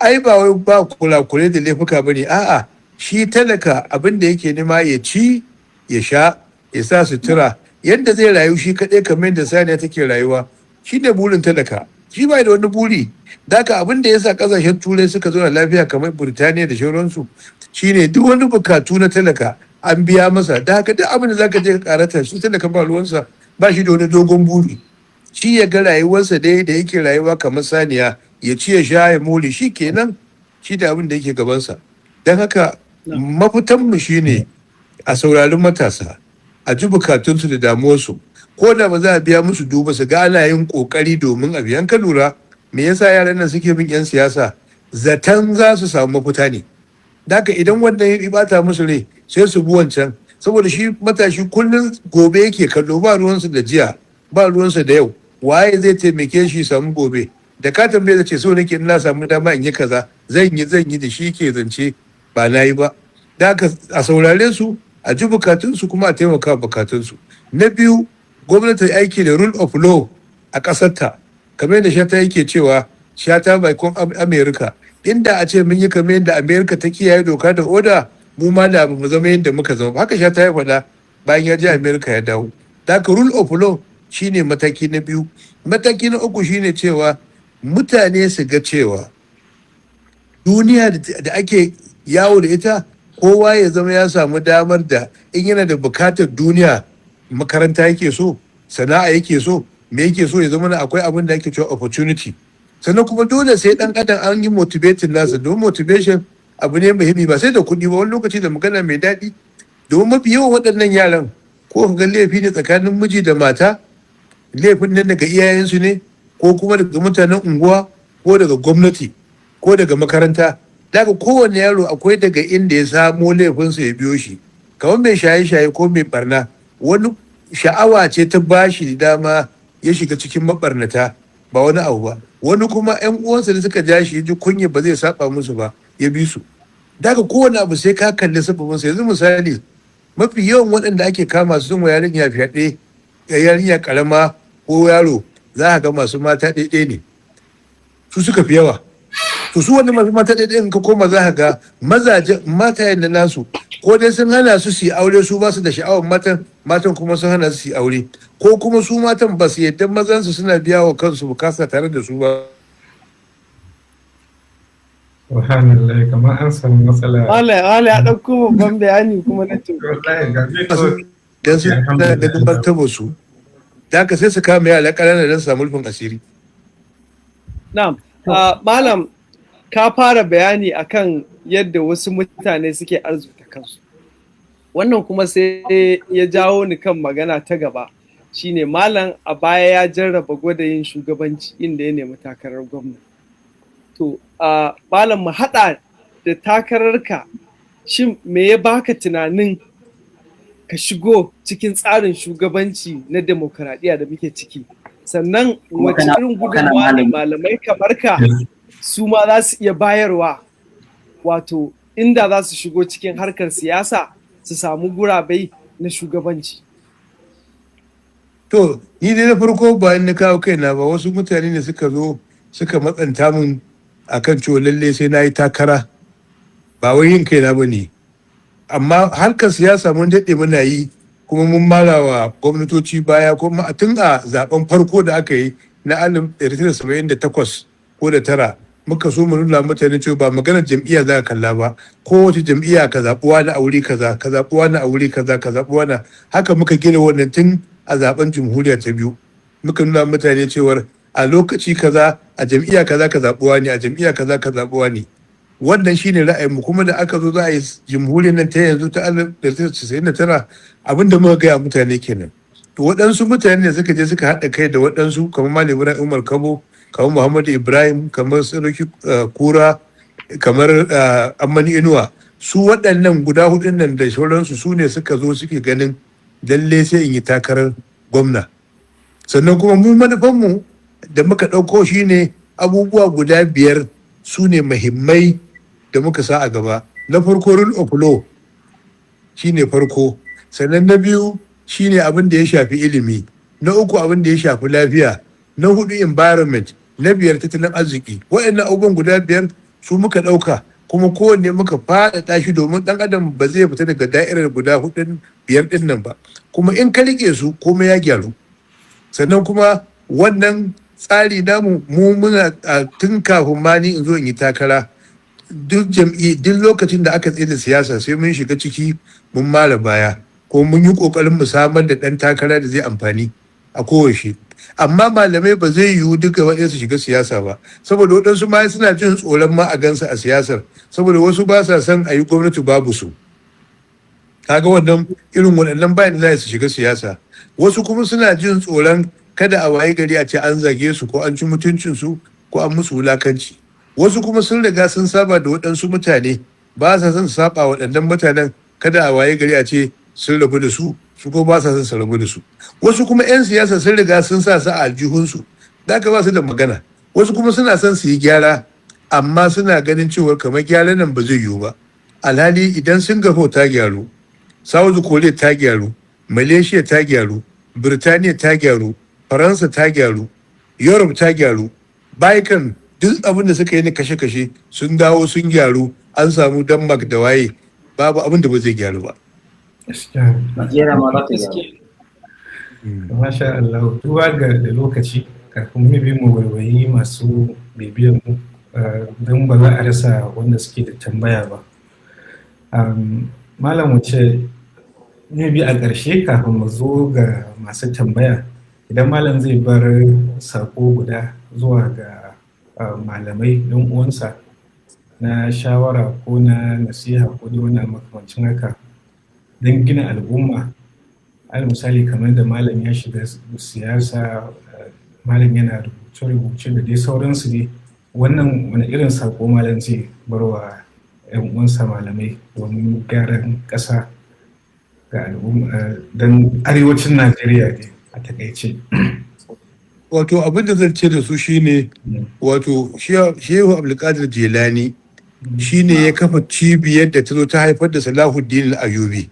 Ai ba wai ba kula da laifuka bane, a'a, shi talaka abin da yake nema ya ci, ya sha, ya sa sutura, yadda zai rayu shi kaɗai kamar yadda saniya take rayuwa. Shi ne burin talaka, shi ba da wani buri. Daka abin da yasa kasashen turai suka zo da lafiya kamar Birtaniya da sauransu shine duk wani bukatu na talaka an biya masa. Da haka duk abin da zaka je ka karata, shi talaka ba ruwansa, ba shi da wani dogon buri. Shi ya ga rayuwarsa dai da yake rayuwa kamar saniya, ya ci ya sha ya more shi kenan, shi da abin da yake gabansa. Don haka mafitanmu shine a saurari matasa, a ji bukatunsu da damuwarsu, ko da ba za a biya musu duba su ga ana yin kokari domin a biyan. Ka lura me yasa yaran nan suke bin 'yan siyasa? Zaton za su samu mafita ne. Daka idan wannan ya bata musu rai sai su bi wancan, saboda shi matashi kullum gobe yake kallo, ba ruwansa da jiya, ba ruwansa da yau. Waye zai taimake shi samu gobe? Da ka tambaye da ce so nake ina samu dama in yi kaza, zan yi da shi ke zance, ba na yi ba. Daka a saurare su, a ji bukatunsu kuma a taimaka bukatunsu. Na biyu, gwamnati aiki da rule of law a ƙasarta, kamar yadda Shata yake cewa Shata baikon Amerika, inda a ce mun yi kamar yadda Amerika ta kiyaye doka da oda, mu ma da mu zama yadda muka zama. Haka Shata ya faɗa bayan ya je Amerika ya dawo. Daka rule of law shine mataki na biyu. Mataki na uku shine cewa mutane su ga cewa duniya da ake yawo da ita, kowa ya zama ya samu damar da in yana da bukatar duniya, makaranta yake so, sana'a yake so, me yake so, ya zama na akwai abin da ake cewa opportunity. Sannan kuma dole sai dan adam an yi motivating nasa, don motivation abu ne muhimmi, ba sai da kuɗi ba, wani lokaci da magana mai daɗi. Domin mafi yawan waɗannan yaran ko ga laifi ne tsakanin miji da mata, laifin nan daga iyayensu ne, ko kuma daga mutanen unguwa, ko daga gwamnati, ko daga makaranta. Daga kowane yaro akwai daga inda ya samo laifinsa ya biyo shi. Kamar mai shaye-shaye ko mai barna, wani sha'awa ce ta bashi dama ya shiga cikin mabarnata, ba wani abu ba. Wani kuma 'yan uwansa da suka ja shi, ya ji kunya ba zai saba musu ba, ya bi su. Daga kowane abu sai ka kalli sababinsa. Yanzu misali, mafi yawan waɗanda ake kama su sun wa yarinya fyaɗe, yarinya karama ko yaro, za a ga masu mata ɗaiɗai ne, su suka fi yawa. To su wanda masu mata ɗaiɗai in ka koma za a ga mazajen matayen da nasu, ko dai sun hana su yi aure, su ba su da sha'awar matan kuma sun hana su yi aure, ko kuma su matan ba su yadda mazansu suna biya wa kansu bukasa tare da su ba. Subhanallah, kamar an samu matsala. Wala ya ɗauko babban bayani kuma na ce. Dan su da dubar tabo su, da haka sai su kama yara ƙananan don samu rufin asiri. Na'am, malam ka fara bayani akan yadda wasu mutane suke arzuta kansu. Wannan kuma sai ya jawo ni kan magana ta gaba, shine malam a baya ya jarraba gwada yin shugabanci inda ya nemi takarar gwamna. To, malam mu haɗa da takararka, shin me ya baka tunanin ka shigo cikin tsarin shugabanci na demokaradiyya da muke ciki? Sannan wace irin gudunmawa ne malamai kamar ka su ma za su iya bayarwa, wato inda za su shigo cikin harkar siyasa su samu gurabai na shugabanci? To, ni dai na farko ba in na kawo kaina ba, wasu mutane ne suka zo suka matsanta min akan cewa lalle sai na yi takara, ba wai yin kaina ba ne. Amma harkar siyasa mun daɗe muna yi, kuma mun mara wa gwamnatoci baya, kuma tun a zaben farko da aka yi na 1978 ko da tara, muka so mu nuna mutane cewa ba maganar jam'iyya za ka kalla ba, kowace jam'iyya ka zaɓuwa na aure kaza, ka zaɓuwa na aure kaza, ka zaɓuwa na haka. Muka gina wannan tun a zaben jamhuriya ta biyu, muka nuna mutane cewar a lokaci kaza a jam'iyya kaza ka zaɓuwa ne, a jam'iyya kaza ka zaɓuwa ne. Wannan shine ra'ayinmu, kuma da aka zo za a yi jamhuriyar nan ta yanzu ta 1999, abinda muka gaya mutane kenan. To waɗansu mutane ne suka je suka haɗa kai da waɗansu kamar Malam Ibrahim Umar Kabo, kamar Muhammadu Ibrahim, kamar Sarki Kura, kamar Ammani Inuwa. Su waɗannan guda hudun nan da sauransu su ne suka zo suke ganin lalle sai in yi takarar gwamna. Sannan kuma mu manufanmu da muka ɗauko shi ne abubuwa guda 5 su ne muhimmai da muka sa a gaba. Na farko rule of law shi ne farko, sannan na biyu shi ne abin da ya shafi ilimi, na uku abin da ya shafi lafiya, na 4 environment, na 5 tattalin arziki. Waɗannan abubuwan guda 5 su muka ɗauka, kuma kowanne muka faɗaɗa shi domin ɗan adam ba zai fita daga da'irar guda 4-5 ɗin nan ba. Kuma in ka riƙe su komai ya gyaru. Sannan kuma wannan tsari namu mu muna tun kafin ma ni in zo in yi takara, duk lokacin da aka tsaye da siyasa sai mun shiga ciki mun mara baya, ko mun yi kokarin mu samar da ɗan takara da zai amfani a kowace. amma malamai ba zai yiwu duka waɗansu su shiga siyasa ba, saboda waɗansu ma suna jin tsoron ma a gansa a siyasar, saboda wasu ba sa son a yi gwamnati babu su. Kaga wannan irin waɗannan bayan za su shiga siyasa. Wasu kuma suna jin tsoron kada a waye gari a ce an zage su ko an ci mutuncinsu ko an musu wulakanci. Wasu kuma sun riga sun saba da waɗansu mutane, ba sa son saba waɗannan mutanen, kada a waye gari a ce sun rabu da su, su ko ba sa son su rabu da su. Wasu kuma 'yan siyasa sun riga sun sa su a aljihunsu, da ka ba su da magana. Wasu kuma suna son su yi gyara, amma suna ganin cewa kamar gyaran nan ba zai yiwu ba. Alhali idan Singapore ta gyaru, South Korea ta gyaru, Malaysia ta gyaru, Birtaniya ta gyaru, Faransa ta gyaru, Europe ta gyaru, Baikan duk abin da suka yi na kashe-kashe sun dawo sun gyaru, an samu Denmark da waye, babu abin da ba zai gyaru ba. Najeriya ma za ta gyaru. Masha Allah, duba ga da lokaci kafin mu bi mu waiwayi masu bibiyan mu don ba za a rasa wanda suke da tambaya ba. Malam wuce ne bi a ƙarshe kafin mu zo ga masu tambaya, idan malam zai bar sako guda zuwa ga malamai ɗan uwansa na shawara ko na nasiha ko da wani makamancin haka don gina al'umma. Al misali kamar da malam ya shiga siyasa, malam yana rubuce-rubuce da dai sauransu ne, wannan wani irin sako malam zai barwa 'yan uwansa malamai domin gyaran ƙasa ga al'umma don arewacin Najeriya ne a takaice. Wato abin da zan ce da su shine, wato Shehu Abdulkadir Jelani shine ya kafa cibiyar da ta zo ta haifar da Salahuddin Al-Ayyubi.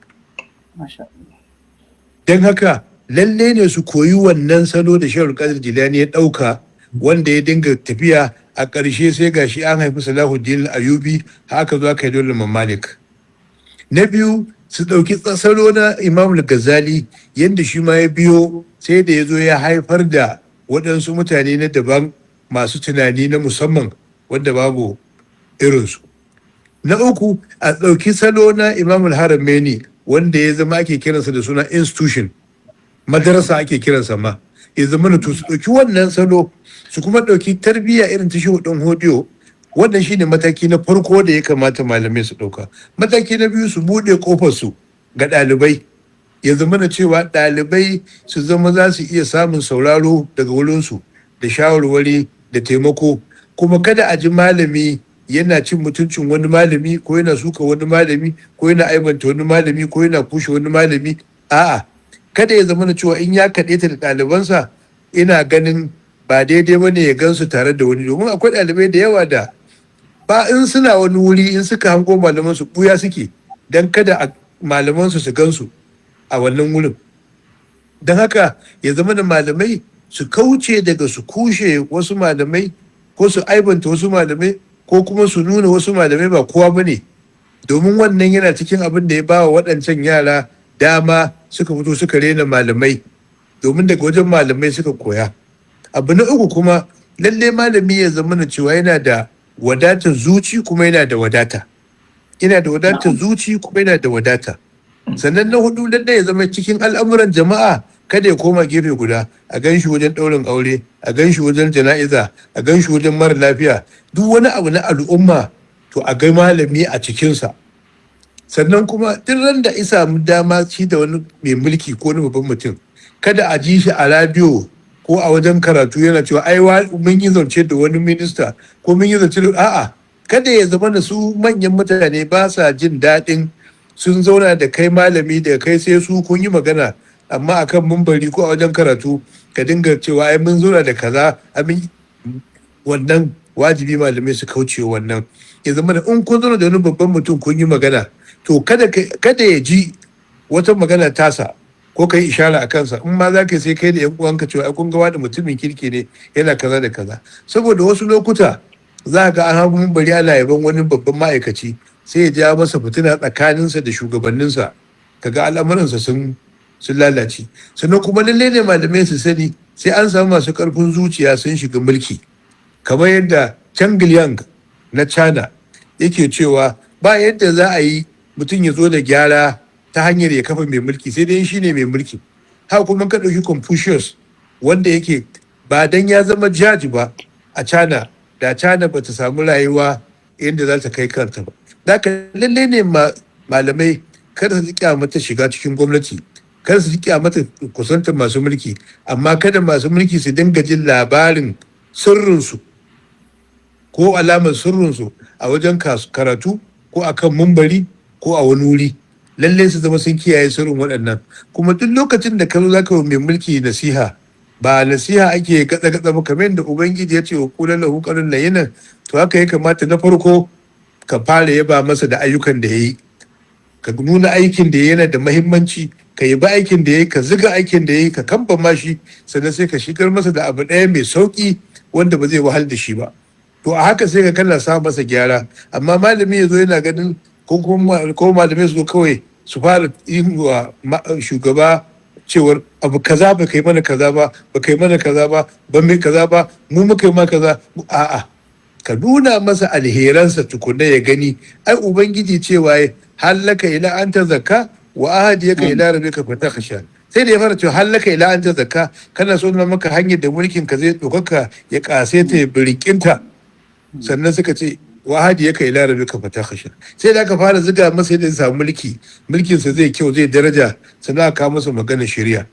Don haka lalle ne su koyi wannan salo da Shehu Abdulkadir Jelani ya ɗauka, wanda ya dinga tafiya a ƙarshe sai gashi an haifi Salahuddin Al-Ayyubi, haka zo aka yi dole Malik. Na biyu, su ɗauki salo na Imam Al-Ghazali yadda shi ma ya biyo, sai da ya zo ya haifar da waɗansu mutane na daban masu tunani na musamman wanda babu irinsu. Na uku, a ɗauki salo na Imam Al-Haramaini wanda ya zama ake kiransa da suna institution, madarasa ake kiransa ma, ya zama na to su ɗauki wannan salo, su kuma ɗauki tarbiyya irin ta Shehu ɗan Hodiyo. Wannan shine mataki na farko da ya kamata malamai su ɗauka. Mataki na biyu, su buɗe ƙofarsu ga ɗalibai, ya zama na cewa ɗalibai su zama za su iya samun sauraro daga wurinsu da shawarwari da taimako, kuma kada a ji malami yana cin mutuncin wani malami ko yana suka wani malami ko yana aibanta wani malami ko yana kushe wani malami. A'a, kada ya zama na cewa in ya kaɗe ta da ɗalibansa, ina ganin ba daidai ba ne ya gansu tare da wani, domin akwai ɗalibai da yawa da ba in suna wani wuri in suka hango malaman su ɓuya suke don kada malaman su gansu a wannan wurin. Don haka ya zama da malamai su kauce daga su kushe wasu malamai ko su aibanta wasu malamai ko kuma su nuna wasu malamai ba kowa ba ne, domin wannan yana cikin abin da ya ba wa waɗancan yara dama suka fito suka rena malamai, domin daga wajen malamai suka koya. Abu na uku kuma, lalle malami ya zama na cewa yana da wadatar zuci kuma yana da wadata. Yana da wadatar zuci kuma yana da wadata. Sannan na hudu, lalle ya zama cikin al'amuran jama'a kada ya koma gefe guda, a gan shi wajen ɗaurin aure, a gan shi wajen jana'iza, a gan shi wajen mara lafiya, duk wani abu na al'umma to a ga malami a cikinsa. Sannan kuma duk ran da isa mu dama shi da wani mai mulki ko wani babban mutum, kada a ji shi a radiyo ko a wajen karatu yana cewa ai mun yi zance da wani minista ko mun yi zance da a'a, kada ya zama da su manyan mutane ba sa jin daɗin sun zauna da kai malami da kai sai su kun yi magana, amma akan mumbari ko a wajen karatu ka dinga cewa ai mun zauna da kaza, amin. Wannan wajibi malamai su kauce wannan. Ya zama da in kun zauna da wani babban mutum kun yi magana, to kada ya ji wata magana tasa ko kai ishara a kansa, in ma za ka sai kai da yan uwanka cewa ai kun ga wani mutumin kirki ne yana kaza da kaza. Saboda wasu lokuta za ga an hagu mumbari ana yaban wani babban ma'aikaci, sai ya ja masa fitina tsakaninsa da shugabanninsa, kaga al'amuransa sun lalace. Sannan kuma lalle ne malamai su sani sai an samu masu karfin zuciya sun shiga mulki, kamar yadda Chang Liang na China yake cewa ba yadda za a yi mutum ya zo da gyara ta hanyar ya kafa mai mulki, sai dai shi ne mai mulki. Haka kuma ka ɗauki Confucius wanda yake ba dan ya zama jaji ba a China, da China ba ta samu rayuwa inda za ta kai kanta ba. Haka lalle ne malamai kada su kyamata shiga cikin gwamnati, kada su kyamata kusantar masu mulki, amma kada masu mulki su dinga jin labarin sirrinsu ko alamar sirrinsu a wajen karatu ko a kan mumbari ko a wani wuri. Lallai su zama sun kiyaye sirrin waɗannan. Kuma duk lokacin da ka zo za ka yi mai mulki nasiha, ba nasiha ake gatsa-gatsa ba, kamar yadda Ubangiji ya ce wa kula lahu qawlan layyinan, to haka ya kamata na farko ka fara yaba masa da ayyukan da ya yi, ka nuna aikin da yana da mahimmanci, ka yi ba aikin da ya yi, ka ziga aikin da ya yi, ka kambama shi, sannan sai ka shigar masa da abu ɗaya mai sauƙi wanda ba zai wahal da shi ba. To a haka sai ka kalla sa masa gyara. Amma malami ya zo yana ganin ko malamai su zo kawai su fara yin wa shugaba cewar abu kaza ba kai mana kaza ba, ba kai mana kaza ba, ban mai kaza ba, mu muka yi ma kaza. A'a, ka nuna masa alheransa tukunna ya gani. Ai ubangiji cewa hallaka ila anta zakka wa ahadiyaka ila rabbika fatakhsha. Sai da ya fara cewa hallaka ila anta zakka, kana so na maka hanyar da mulkin ka zai dokaka ya kase ta ya birikinta. Sannan suka ce wa ahadiyaka ila rabbika fatakhsha. Sai da aka fara ziga masa yadda ya samu mulkinsa zai kyau, zai daraja, sannan aka kawo masa magana shari'a.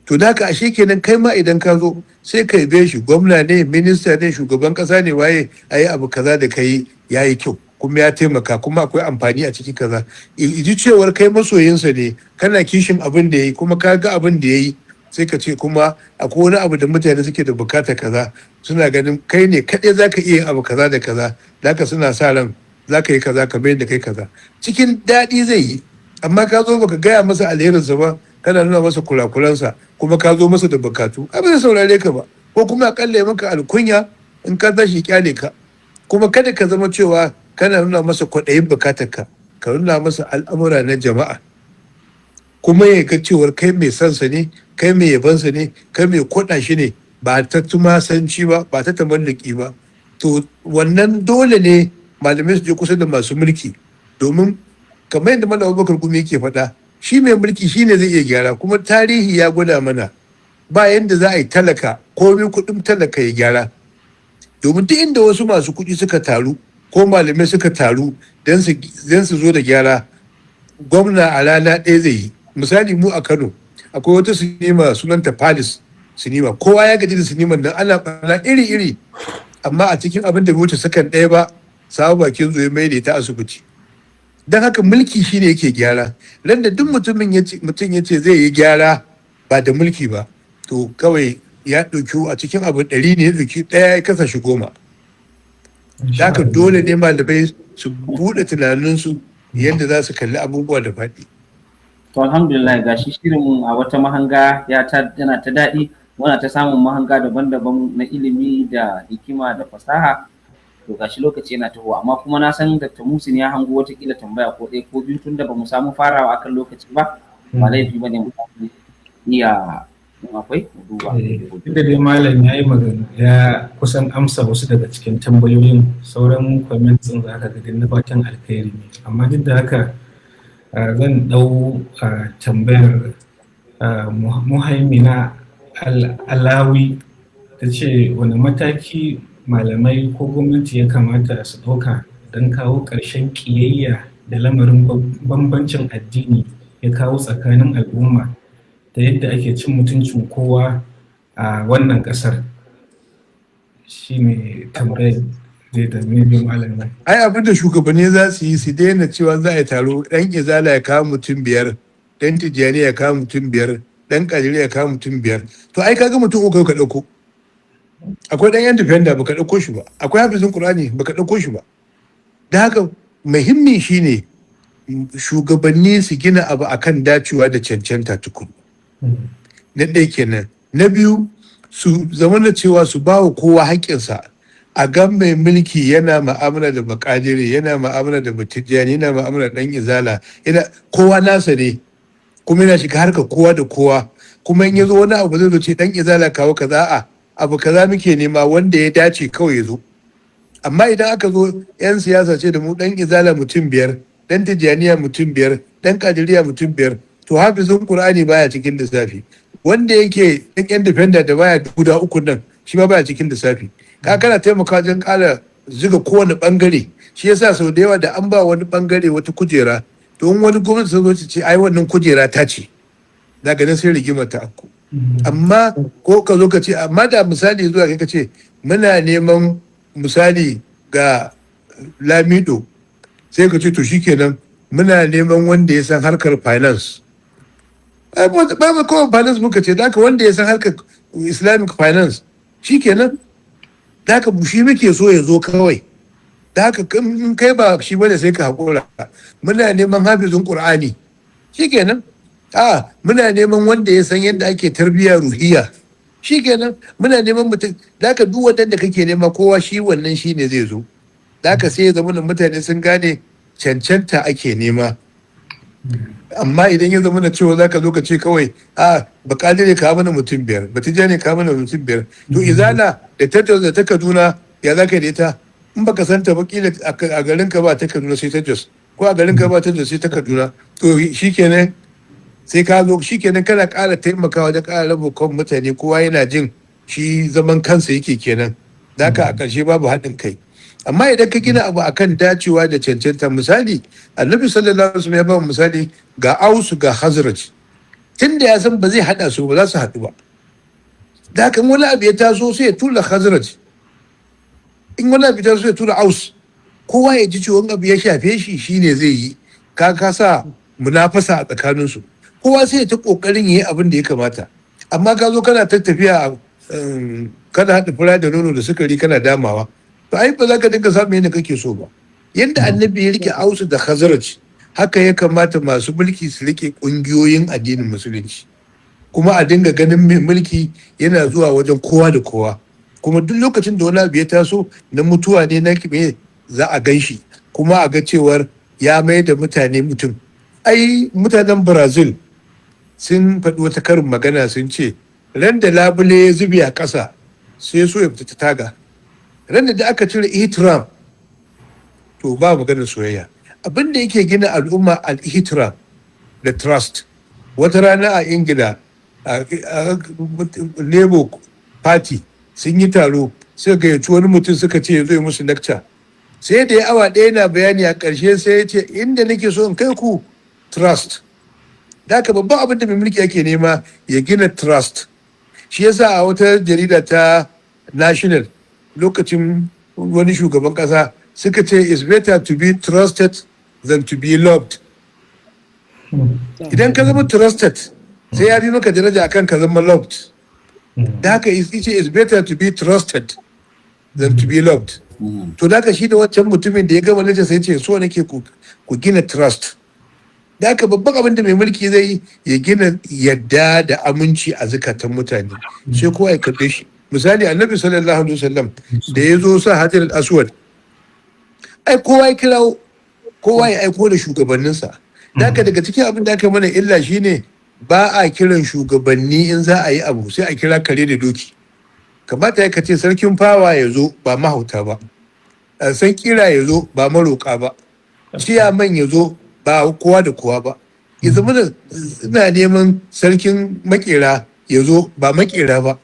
To da haka ashe kenan kai ma idan ka zo sai ka yabe shi, gwamna ne, minista ne, shugaban kasa ne, waye ayi abu kaza da kai yayi kyau kuma ya taimaka kuma akwai amfani a ciki kaza. Iji cewar kai masoyinsa ne, kana kishin abin da yayi kuma ka ga abin da yayi, sai ka ce kuma akwai wani abu da mutane suke da bukata kaza, suna ganin kai ne kaɗai za ka iya yin abu kaza da kaza, da haka suna sa ran za ka yi kaza kamar yadda kai kaza. Cikin daɗi zai yi, amma ka zo baka gaya masa alherinsa ba, kana nuna masa kurakuransa, kuma ka zo masa da bukatu, ba zai saurare ka ba, ko kuma akalla ya maka alkunya in ka tashi kyale ka. Kuma kada ka zama cewa kana nuna masa kwaɗayin bukatarka, ka nuna masa al'amura na jama'a, kuma ya ga cewar kai mai sansa ne, kai mai yabansa ne, kai mai kwaɗa shi ne, ba ta tumasanci ba, ba ta tamallaki ba. To wannan dole ne malamai su je kusa da masu mulki, domin kamar yadda Malam Abubakar Gumi yake faɗa, shi mai mulki shi ne zai iya gyara. Kuma tarihi ya gwada mana ba yadda za a yi talaka komai kuɗin talaka ya gyara, domin duk inda wasu masu kuɗi suka taru ko malamai suka taru don su zo da gyara, gwamna a rana ɗaya zai yi. Misali mu a Kano akwai wata sinima sunanta Palace sinima, kowa ya gaji da siniman nan, ana ɓarna iri-iri, amma a cikin abin da bai wuce sakan ɗaya ba, sabu bakin zuwa mai da ta asibiti. Don haka mulki shine yake gyara. Ran da duk mutum ya ce zai yi gyara ba da mulki ba, to kawai ya ɗauki a cikin abu 100 ne ya ɗauki ɗaya ya kasa shi 10. Da haka dole ne malamai su buɗe tunaninsu yadda za su kalli abubuwa da faɗi. To alhamdulillah gashi shirin a wata mahanga yana ta daɗi, muna ta samun mahanga daban-daban na ilimi da hikima da fasaha. To gashi lokaci yana tahowa, amma kuma na san Dr. Muhsin ya hango watakila tambaya ko ɗaya ko biyu, tun da ba mu samu farawa akan lokaci ba, ba laifi ba ne mu iya akwai mu duba. Duk da dai malam ya yi magana ya kusan amsa wasu daga cikin tambayoyin, sauran comments ɗin za ka ga na fatan alkhairi ne, amma duk da haka zan ɗau tambayar Muhaimina Alawi, ta ce wani mataki malamai ko gwamnati ya kamata su ɗauka don kawo ƙarshen ƙiyayya da lamarin bambancin addini ya kawo tsakanin al'umma da yadda ake cin mutuncin kowa a wannan ƙasar. Shi ne tambayar da maybe malamai. Ai abin da shugabanni za su yi, su daina cewa za a yi taro ɗan izala ya kawo mutum 5, ɗan tijjani ya kawo mutum 5, ɗan kadiri ya kawo mutum 5. To ai kaga mutum uku ka ɗauko. Akwai ɗan yan defender baka ɗauko shi ba, akwai hafizin Qur'ani baka ɗauko shi ba. Da haka muhimmi shine shugabanni su gina abu akan dacewa da cancanta tukun. Na ɗaya kenan. Na biyu, su zama da cewa su ba wa kowa haƙƙinsa. A ga mai mulki yana ma'amala da bakadiri, yana ma'amala da batijjani, yana ma'amala da ɗan izala, kowa nasa ne, kuma yana shiga harka kowa da kowa. Kuma in ya zo wani abu zai zo ce ɗan izala kawo kaza, a abu kaza muke nema wanda ya dace kawai ya zo. Amma idan aka zo 'yan siyasa ce da mu ɗan izala mutum 5, ɗan tijjaniya mutum 5, ɗan kadiriya mutum 5, to hafizin Qur'ani baya cikin lissafi, wanda yake yan independent da baya guda uku nan shi ma baya cikin lissafi. Ka kana taimaka wajen ƙara zuga kowane bangare. Shi yasa sau da yawa da an ba wani bangare wata kujera, to in wani gwamnati ta zo ta ce ai wannan kujera ta ce, daga nan sai rigimar ta afku. Amma ko ka zo ka ce, amma da misali zuwa kai ka ce muna neman misali ga Lamido, sai ka ce to shikenan muna neman wanda ya san harkar finance. Ba mu kawai finance muka ce, da wanda ya san harkar Islamic finance shikenan, da shi muke so ya zo kawai. Da haka in kai ba shi bane sai ka haƙura. Muna neman hafizin Qur'ani shikenan. Muna neman wanda ya san yadda ake tarbiyya ruhiya shikenan. Muna neman mutum, da duk wadanda kake nema kowa shi wannan shi ne zai zo. Da sai ya zama mutane sun gane cancanta ake nema. Amma idan ya zama cewa za ka zo ka ce kawai bakali ne ka mana mutum biyar, batija ne ka mana mutum biyar, to izala da ta Kaduna ya za ka da ita? In baka santa ba kila a garin ka ba ta Kaduna sai ta Jos, ko a garin ka ba ta Jos sai ta Kaduna, to shikenan sai ka zo shikenan kana ƙara taimakawa da ƙara raba kan mutane, kowa yana jin shi zaman kansa yake kenan. Da haka a ƙarshe babu haɗin kai. Amma idan ka gina abu akan dacewa da cancanta, misali Annabi sallallahu alaihi wasallam ya ba mu misali ga Ausu ga Hazraj, tunda ya san ba zai haɗa su ba za su haɗu ba. Da haka wani abu ya taso sai ya tura Hazraj, in wani abu ya taso ya tura Aus, kowa ya ji cewa abu ya shafe shi shine zai yi. Ka sa munafasa a tsakaninsu, kowa sai ya ta kokarin yi abin da ya kamata. Amma ka zo kana tattafiya kana haɗa fura da nono da sukari kana damawa, to ai ba za ka dinga samun yadda kake so ba. Yadda Annabi ya rike Ausu da Khazraj, haka ya kamata masu mulki su rike kungiyoyin addinin musulunci, kuma a dinga ganin mulki yana zuwa wajen kowa da kowa. Kuma duk lokacin da wani abu ya taso na mutuwa ne na kime, za a gan shi kuma a ga cewar ya mai da mutane mutum. Ai mutanen Brazil sun faɗi wata karin magana, sun ce ran da labule ya zube a ƙasa sai so ya fita ta taga. Ran da aka cire ihtiram to ba maganar soyayya. Abin da yake gina al'umma al-ihtiram da trust. Wata rana a Ingila a Labour Party sun yi taro, suka gayyaci wani mutum suka ce ya zo musu lecture. Sai da ya awa ɗaya na bayani, a ƙarshe sai ya ce inda nake so in kai ku trust. Da haka babban abin da mai mulki ake nema ya gina trust. Shi yasa a wata jarida ta National lokacin wani shugaban kasa suka ce it's better to be trusted than to be loved. Idan ka zama trusted sai ya fi maka daraja akan ka zama loved. Da haka it's better to be trusted than to be loved. To da haka shi da wancan mutumin da ya gama lecture sai ce so nake ku gina trust. Da haka babban abin da mai mulki zai ya gina yadda da aminci a zukatan mutane, sai kowa ya karɓe shi. Misali Annabi sallallahu alaihi wasallam da ya zo sa Hajar al-Aswad, ai kowa ya kirawo, kowa ya aiko da shugabanninsa. Da haka daga cikin abin da aka mana illa shine ba a kiran shugabanni in za a yi abu, sai a kira kare da doki. Kamata ya kace sarkin fawa ya zo ba mahauta ba, san kira ya zo ba maroƙa ba, ciyaman ya zo ba kowa da kowa ba. Ya zama da ina neman sarkin makera ya zo ba makera ba.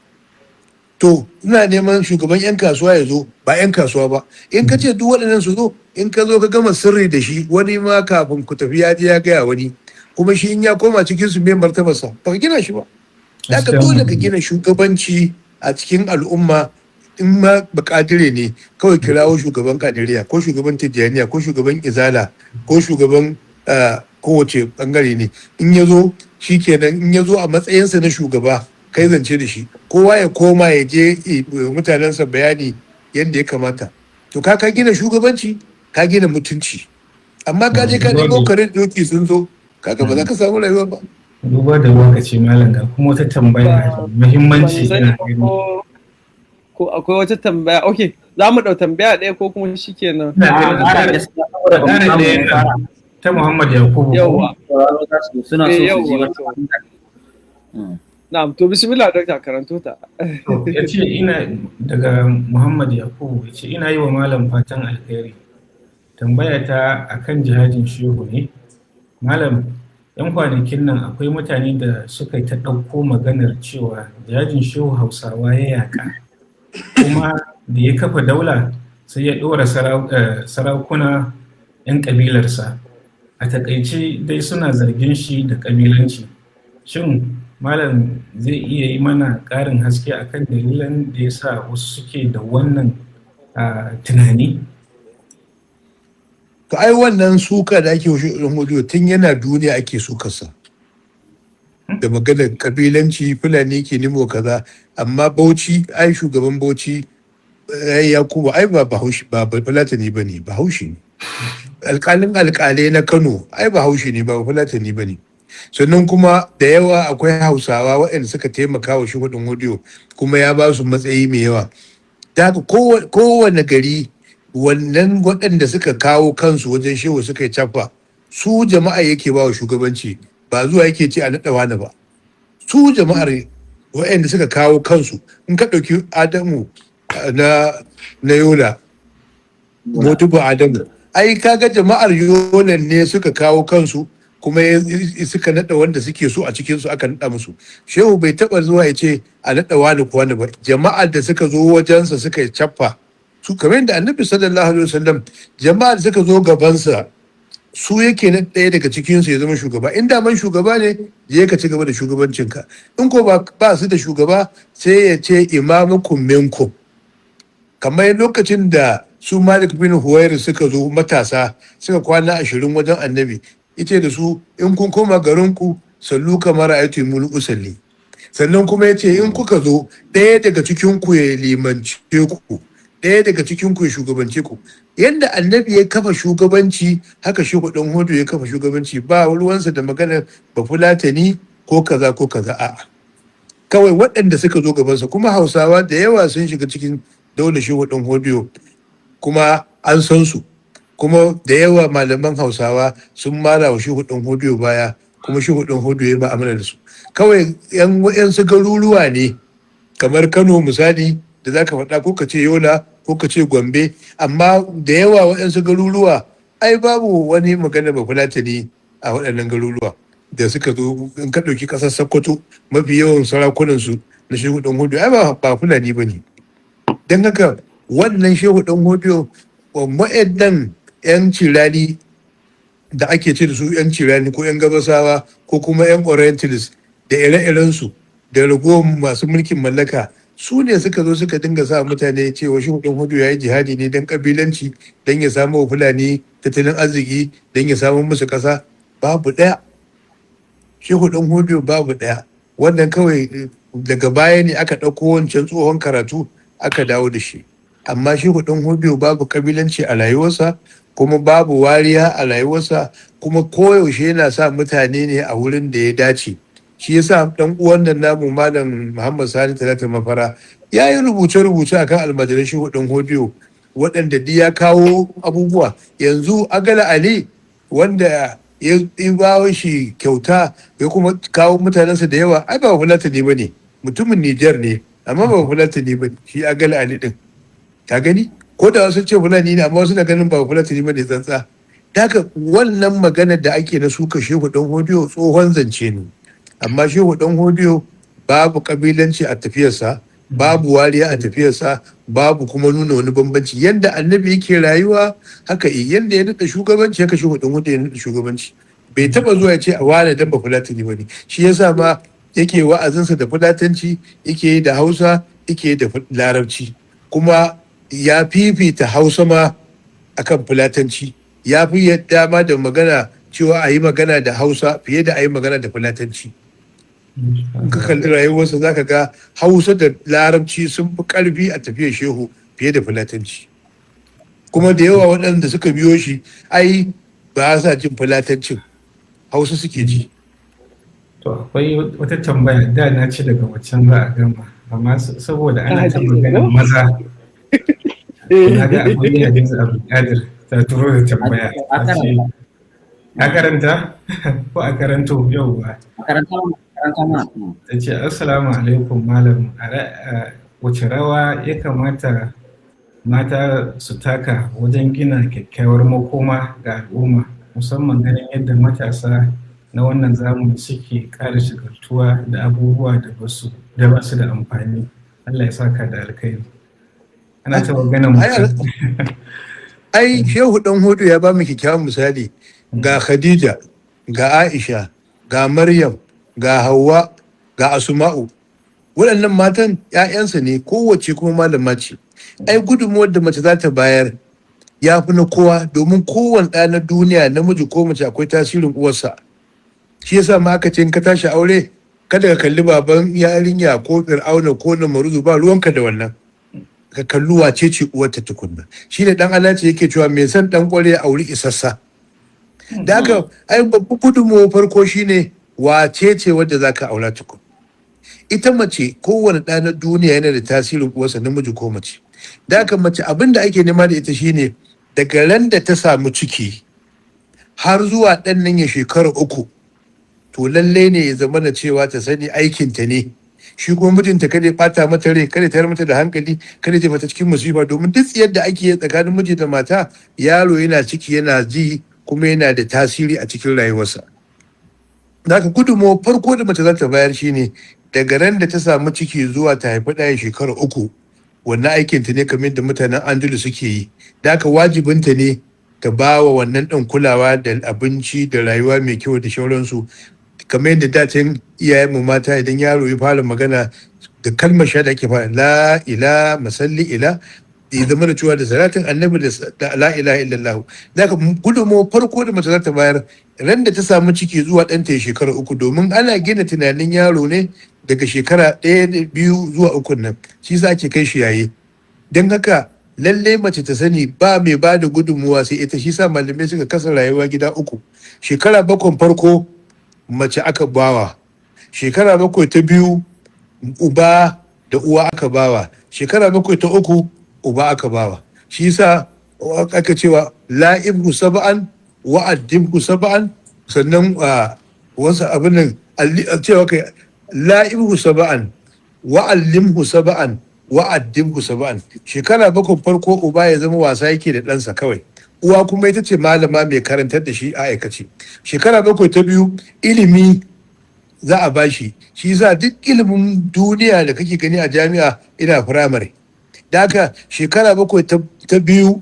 To ina neman shugaban 'yan kasuwa ya zo ba 'yan kasuwa ba. In ka ce duk waɗannan su zo, in ka zo ka gama sirri da shi, wani ma kafin ku tafi ya je ya gaya wani, kuma shi in ya koma cikin su mai martabarsa ba ka gina shi ba. Da ka dole ka gina shugabanci a cikin al'umma. In ma bakadire ne, kawai kirawo shugaban kadiriya ko shugaban tijjaniya ko shugaban izala ko shugaban kowace bangare ne. In ya zo shi kenan, in ya zo a matsayinsa na shugaba kai zance da shi, kowa ya koma ya je mutanensa bayani yadda ya kamata. To ka gina shugabanci, ka gina mutunci. Amma ka je ka nemo kare doki sun zo, kaga ba za ka samu rayuwa ba. Duba da lokaci malam, ga kuma wata tambaya muhimmanci ina gani. Ko akwai wata tambaya? Okay, za mu ɗau tambaya ɗaya ko kuma shi kenan. Ta Muhammad Yakubu. Yawwa. Suna so su ji wata. Na'am, to bismillah Dr. karanto ta. Ya ce ina daga Muhammad Yakubu, ya ce ina yi wa malam fatan alheri. Tambaya ta akan jihadin shehu ne. Malam, 'yan kwanakin nan akwai mutane da suka yi ta ɗauko maganar cewa jajin shehu hausawa ya yaƙa, kuma da ya kafa daula sai ya ɗora sarakuna 'yan ƙabilarsa. A taƙaice dai suna zargin shi da ƙabilanci. Shin malam zai iya yi mana ƙarin haske akan dalilan da ya sa wasu suke da wannan tunani? To ai wannan suka da ake washe irin hudu tun yana duniya ake sukarsa da maganar kabilanci fulani ke nemo kaza, amma Bauchi ai shugaban Bauchi Yakubu ai ba Bahaushe ba Fulatani bane, Bahaushe ne. Alƙalin alƙalai na Kano ai Bahaushe ne ba Fulatani bane. Sannan kuma da yawa akwai Hausawa waɗanda suka taimaka wa shugaban hudu kuma ya ba su matsayi mai yawa. Da haka kowane gari wannan waɗanda suka kawo kansu wajen shehu suka yi cafa, su jama'a yake ba wa shugabanci, ba zuwa yake ce a naɗa wani ba. Su jama'ar waɗanda suka kawo kansu, in ka ɗauki Adamu na Yola, Motubu Adamu, ai kaga jama'ar Yolan ne suka kawo kansu kuma suka naɗa wanda suke so a cikinsu aka naɗa musu. Shehu bai taɓa zuwa ya ce a naɗa wani ko wani ba, jama'ar da suka zo wajensa suka yi cafa su, kamar yadda annabi sallallahu alaihi wasallam jama'a da suka zo gabansa su yake na ɗaya daga cikinsu ya zama shugaba. In daman shugaba ne je ka ci gaba da shugabancinka, in ko ba su da shugaba sai ya ce imamukum minkum. Kamar lokacin da su Malik bin Huwairi suka zo matasa suka kwana 20 wajen annabi, ita da su in kun koma garinku sallu kamar ayatu mul usalli. Sannan kuma ya ce in kuka zo ɗaya daga cikinku ya limance ku, ɗaya daga cikin ku ya shugabance ku. Yadda annabi ya kafa shugabanci haka shi ɗan hudu ya kafa shugabanci, ba ruwansa da maganar ba fulatani ko kaza ko kaza, a'a kawai waɗanda suka zo gabansa. Kuma Hausawa da yawa sun shiga cikin daular shi ɗan hudu kuma an san su, kuma da yawa malaman Hausawa sun mara wa shi ɗan hudu baya, kuma shi ɗan hudu ya ma'amala da su. Kawai yan su garuruwa ne kamar Kano misali da za ka faɗa, ko ka ce Yola ko ka ce Gombe, amma da yawa waɗansu garuruwa ai babu wani magana ba fulatani a waɗannan garuruwa da suka zo. In ka ɗauki ƙasar Sokoto, mafi yawan sarakunansu na shehu ɗan hudu ai ba Fulani ba ne. Don haka wannan shehu ɗan hudu waɗannan 'yan cirani da ake ce da su 'yan cirani ko 'yan gabasawa ko kuma 'yan orientalist da ire-irensu da ragowar masu mulkin mallaka, su ne suka zo suka dinga sa mutane cewa shi ɗan hudu ya yi jihadi ne don kabilanci, don ya samu wa Fulani tattalin arziki, don ya samu musu ƙasa. Babu ɗaya, shi ɗan hudu babu ɗaya. Wannan kawai daga baya ne aka ɗauko wancan tsohon karatu aka dawo da shi. Amma shi ɗan hudu babu kabilanci a rayuwarsa, kuma babu wariya a rayuwarsa, kuma koyaushe yana sa mutane ne a wurin da ya dace. Shi yasa dan uwan nan namu malam Muhammad Sani Talata Mafara ya yi rubuce-rubuce akan almajiran shi ɗan hodiyo waɗanda duk ya kawo abubuwa. Yanzu Agala Ali wanda ya bawo shi kyauta ya kuma kawo mutanensa da yawa, ai ba Fulatani ba ne, mutumin Nijar ne amma ba Fulatani ba shi Agala Ali din. Ka gani ko da wasu ce Fulani ne amma wasu na ganin ba Fulatani ba ne tsantsa. Haka wannan maganar da ake na suka shehu ɗan hodiyo tsohon zance ne. Amma shehu ɗan hodiyo babu kabilanci a tafiyarsa, babu wariya a tafiyarsa, babu kuma nuna wani bambanci. Yadda annabi yake rayuwa haka yadda ya naɗa shugabanci haka shehu ɗan hodiyo ya naɗa shugabanci. Bai taɓa zuwa ya ce a wane dan ba Fulatani ba ne. Shi yasa ma yake wa'azinsa da Fulatanci, yake yi da Hausa, yake yi da Larabci. Kuma ya fifita Hausa ma akan Fulatanci. Ya fi yadda ma da magana cewa a yi magana da Hausa fiye da a yi magana da Fulatanci. In ka kalli rayuwarsa za ka ga Hausa da Larabci sun fi ƙarfi a tafiyar shehu fiye da Fulatanci. Kuma da yawa waɗanda suka biyo shi ai ba sa jin Fulatancin, Hausa suke ji. To akwai wata tambaya da na ci daga waccan za a gama, amma saboda ana ta maganar maza na ga akwai Hadiza Abdulkadir ta turo da tambaya. A karanta ko a karanto yau ba? Ta ce assalamu alaikum malam, wace rawa ya kamata mata su taka wajen gina kyakkyawar makoma ga al'umma, musamman ganin yadda matasa na wannan zamani suke ƙara shigaltuwa da abubuwa da ba su da amfani. Allah ya saka da alkhairi. Ana ta maganar mutum. Ai Shehu Dan Hudu ya ba mu kyakkyawan misali, ga Khadija, ga Aisha, ga Maryam, ga Hauwa, ga Asma'u. Waɗannan matan ‘ya'yansa ne, kowace kuma malama ce. Ai gudunmuwar da mace za ta bayar ya fi na kowa, domin kowane ɗa na duniya, namiji ko mace, akwai tasirin uwarsa. Shi yasa ma aka ce in ka tashi aure, kada ka kalli baban yarinya ko Fir'auna ko Namaruzu, ba ruwanka da wannan. Ka kalli wace ce uwarta tukunna. Shi ne ɗan Allah ce yake cewa mai son ɗan ƙware a wuri isassa. Da haka ai babban gudunmuwar farko shine wace ce wadda za ka aura tukun. Ita mace, kowane ɗa na duniya yana da tasirin uwarsa, namiji ko mace. Da haka mace abin da ake nema da ita shine daga ran da ta samu ciki har zuwa ɗan nan ya shekara 3, to lallai ne ya zama da cewa ta sani aikinta ne. Shi kuma mijinta kada ya ɓata mata rai, kada ya tayar mata da hankali, kada ya mata cikin musifa, domin duk yadda ake yi tsakanin miji da mata, yaro yana ciki yana ji kuma yana da tasiri a cikin rayuwarsa. Da haka gudunmawar farko da mace za ta bayar shine daga ran da ta samu ciki zuwa ta haifi ɗaya shekara 3, wannan aikinta ne kamar da mutanen Andalus suke yi. Da haka wajibinta ne ta ba wa wannan ɗan kulawa da abinci da rayuwa mai kyau da shauransu. Kamar yadda dacin iyayenmu mata, idan yaro ya fara magana da kalmar shahada ake fara la ila masalli ila, ya zama da cewa da salatin annabi da la ilaha illallah. Da haka gudunmawar farko da mace za ta bayar ran da ta samu ciki zuwa ɗanta ya shekara 3, domin ana gina tunanin yaro ne daga shekara 1, 2 zuwa 3 nan, shi sa ake kai shi yaye. Don haka lallai mace ta sani ba mai ba da gudunmuwa sai ita, shi sa malamai suka kasa rayuwa gida 3. Shekara 7 farko mace aka bawa, shekara 7 ta biyu uba da uwa aka bawa, shekara 7 ta 3 uba aka bawa. Shi sa aka cewa la'ibhu sab'an wa addibhu sab'an, sannan wasu abin nan cewa kai la'ibhu sab'an wa allimhu sab'an wa addibhu sab'an. Shekara 7 farko uba ya zama wasa yake da ɗansa kawai, uwa kuma ita ce malama mai karantar da shi a aikace. Shekara 7 ta biyu ilimi za a bashi, shi sa duk ilimin duniya da kake gani a jami'a ina firamare. Da haka shekara 7 ta biyu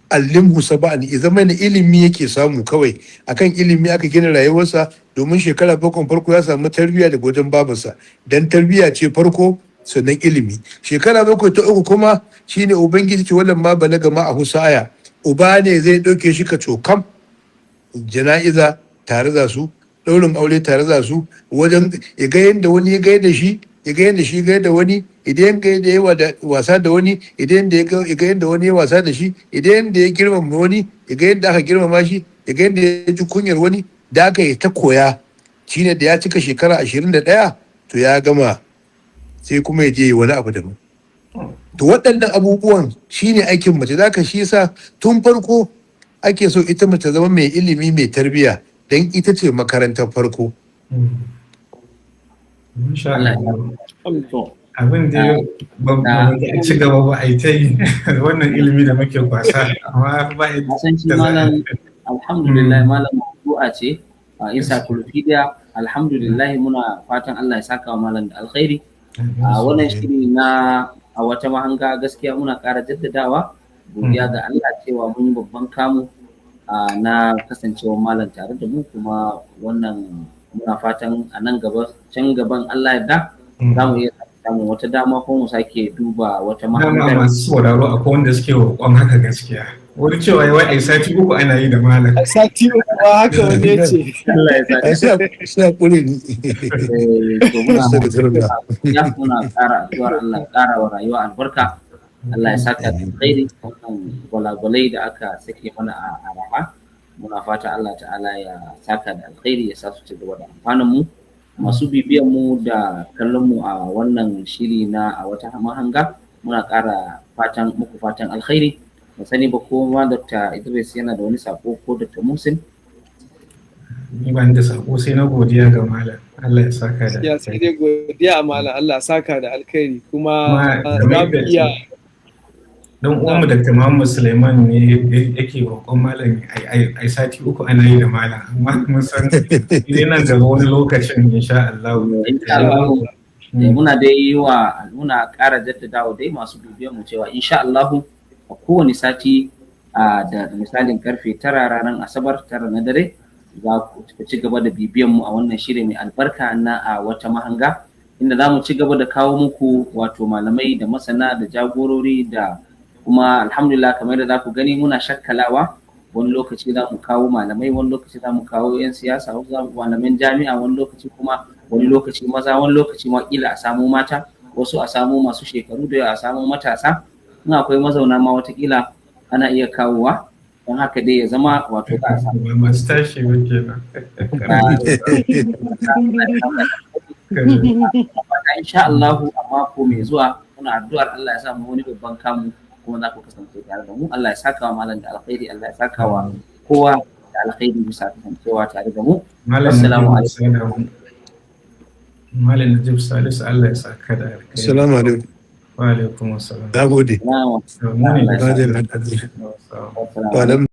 allimhu sab'an, ya zama na ilimi yake samu kawai, akan ilimi aka gina rayuwarsa, domin shekara 7 farko ya samu tarbiyya daga wajen babarsa, dan tarbiyya ce farko sannan ilimi. Shekara 7 ta 3 kuma shine ubangiji ce wallan ma balaga ma a husaya, uba ne zai ɗauke shi ka cokam, jana'iza tare za su, ɗaurin aure tare za su, wajen ya ga yadda wani ya gaida shi, ya ga yadda shi gaida wani, idan ya ga ya wasa da wani, idan ya ga yadda wani ya wasa da shi, idan ya girmama wani, ya ga yadda aka girmama shi, ya ga yadda ya ji kunyar wani. Da aka yi ta koya, shine da ya cika shekara 21 to ya gama, sai kuma ya je wani abu daban. To waɗannan abubuwan shine aikin mace. Da ka shi yasa tun farko ake so ita mace zama mai ilimi mai tarbiyya, don ita ce makarantar farko. Abin da ba a ci gaba ba a yi ta yi wannan ilimi da muke kwasa, amma ba a yi. Alhamdulillah malam mawdu'a ce a encyclopedia. Alhamdulillah muna fatan Allah ya saka wa malam da alkhairi. Wannan shiri na a wata mahanga, gaskiya muna ƙara jaddadawa godiya ga Allah cewa mun babban kamu na kasancewa malam tare da mu, kuma wannan muna fatan a nan gaba, can gaban Allah ya da za mu iya samun wata dama ko mu sake duba wata mahanga. Masu sauraro akwai wanda suke roƙon haka gaskiya. Wani cewa wai ai sati 3 ana yi da malam. Sati 3 ba haka wanda ya ce. Allah ya saka. Sai kure ni. Ya muna ƙara addu'ar Allah ƙara wa rayuwa albarka. Allah ya saka da alkhairi, wannan gwalagwalai da aka sake mana a raha. Muna fata Allah ta'ala ya saka da alkhairi, ya sa su ci gaba da amfanin mu. Masu bibiyan mu da kallon mu a wannan shiri na a wata mahanga, muna ƙara muku fatan alkhairi. Ba sani ba ko ma Dr. Idris yana da wani sako, ko Dr. Musin? Ni ban da sako, sai na godiya ga malam. Allah ya saka da alkhairi. Ya sai dai godiya a malam, Allah ya saka da alkhairi. Kuma za mu iya don uwanmu Dr. Muhammad Suleiman ne yake roƙon malam ai sati 3 ana yi da malam, amma mun san idan nan gaba wani lokacin insha Allah. Muna dai muna ƙara jaddadawa dai masu bibiyan mu cewa insha Allah a kowane sati da misalin karfe 9 ranar Asabar 9 na dare za ku ci gaba da bibiyan mu a wannan shiri mai albarka na a wata mahanga, inda za mu ci gaba da kawo muku wato malamai da masana da jagorori da kuma alhamdulillah kamar da za ku gani muna shakkalawa, wani lokaci za mu kawo malamai, wani lokaci za mu kawo 'yan siyasa, malaman jami'a, wani lokaci maza, wani lokaci wakila a samu mata, wasu a samu masu shekaru da a samu matasa, in akwai mazauna ma watakila ana iya kawowa, don haka dai ya zama wato za a samu masu tashi insha Allah a mako mai zuwa muna addu'ar Allah ya samu wani babban kamu kuma za ku kasance tare da mu. Allah ya saka wa malam da alkhairi, Allah ya saka wa kowa da alkhairi bisa kasancewa tare da mu. Assalamu alaikum. Malam Najib Salisu, Allah ya saka da alkhairi. Assalamu alaikum. Wa alaikum assalam. Na gode. Na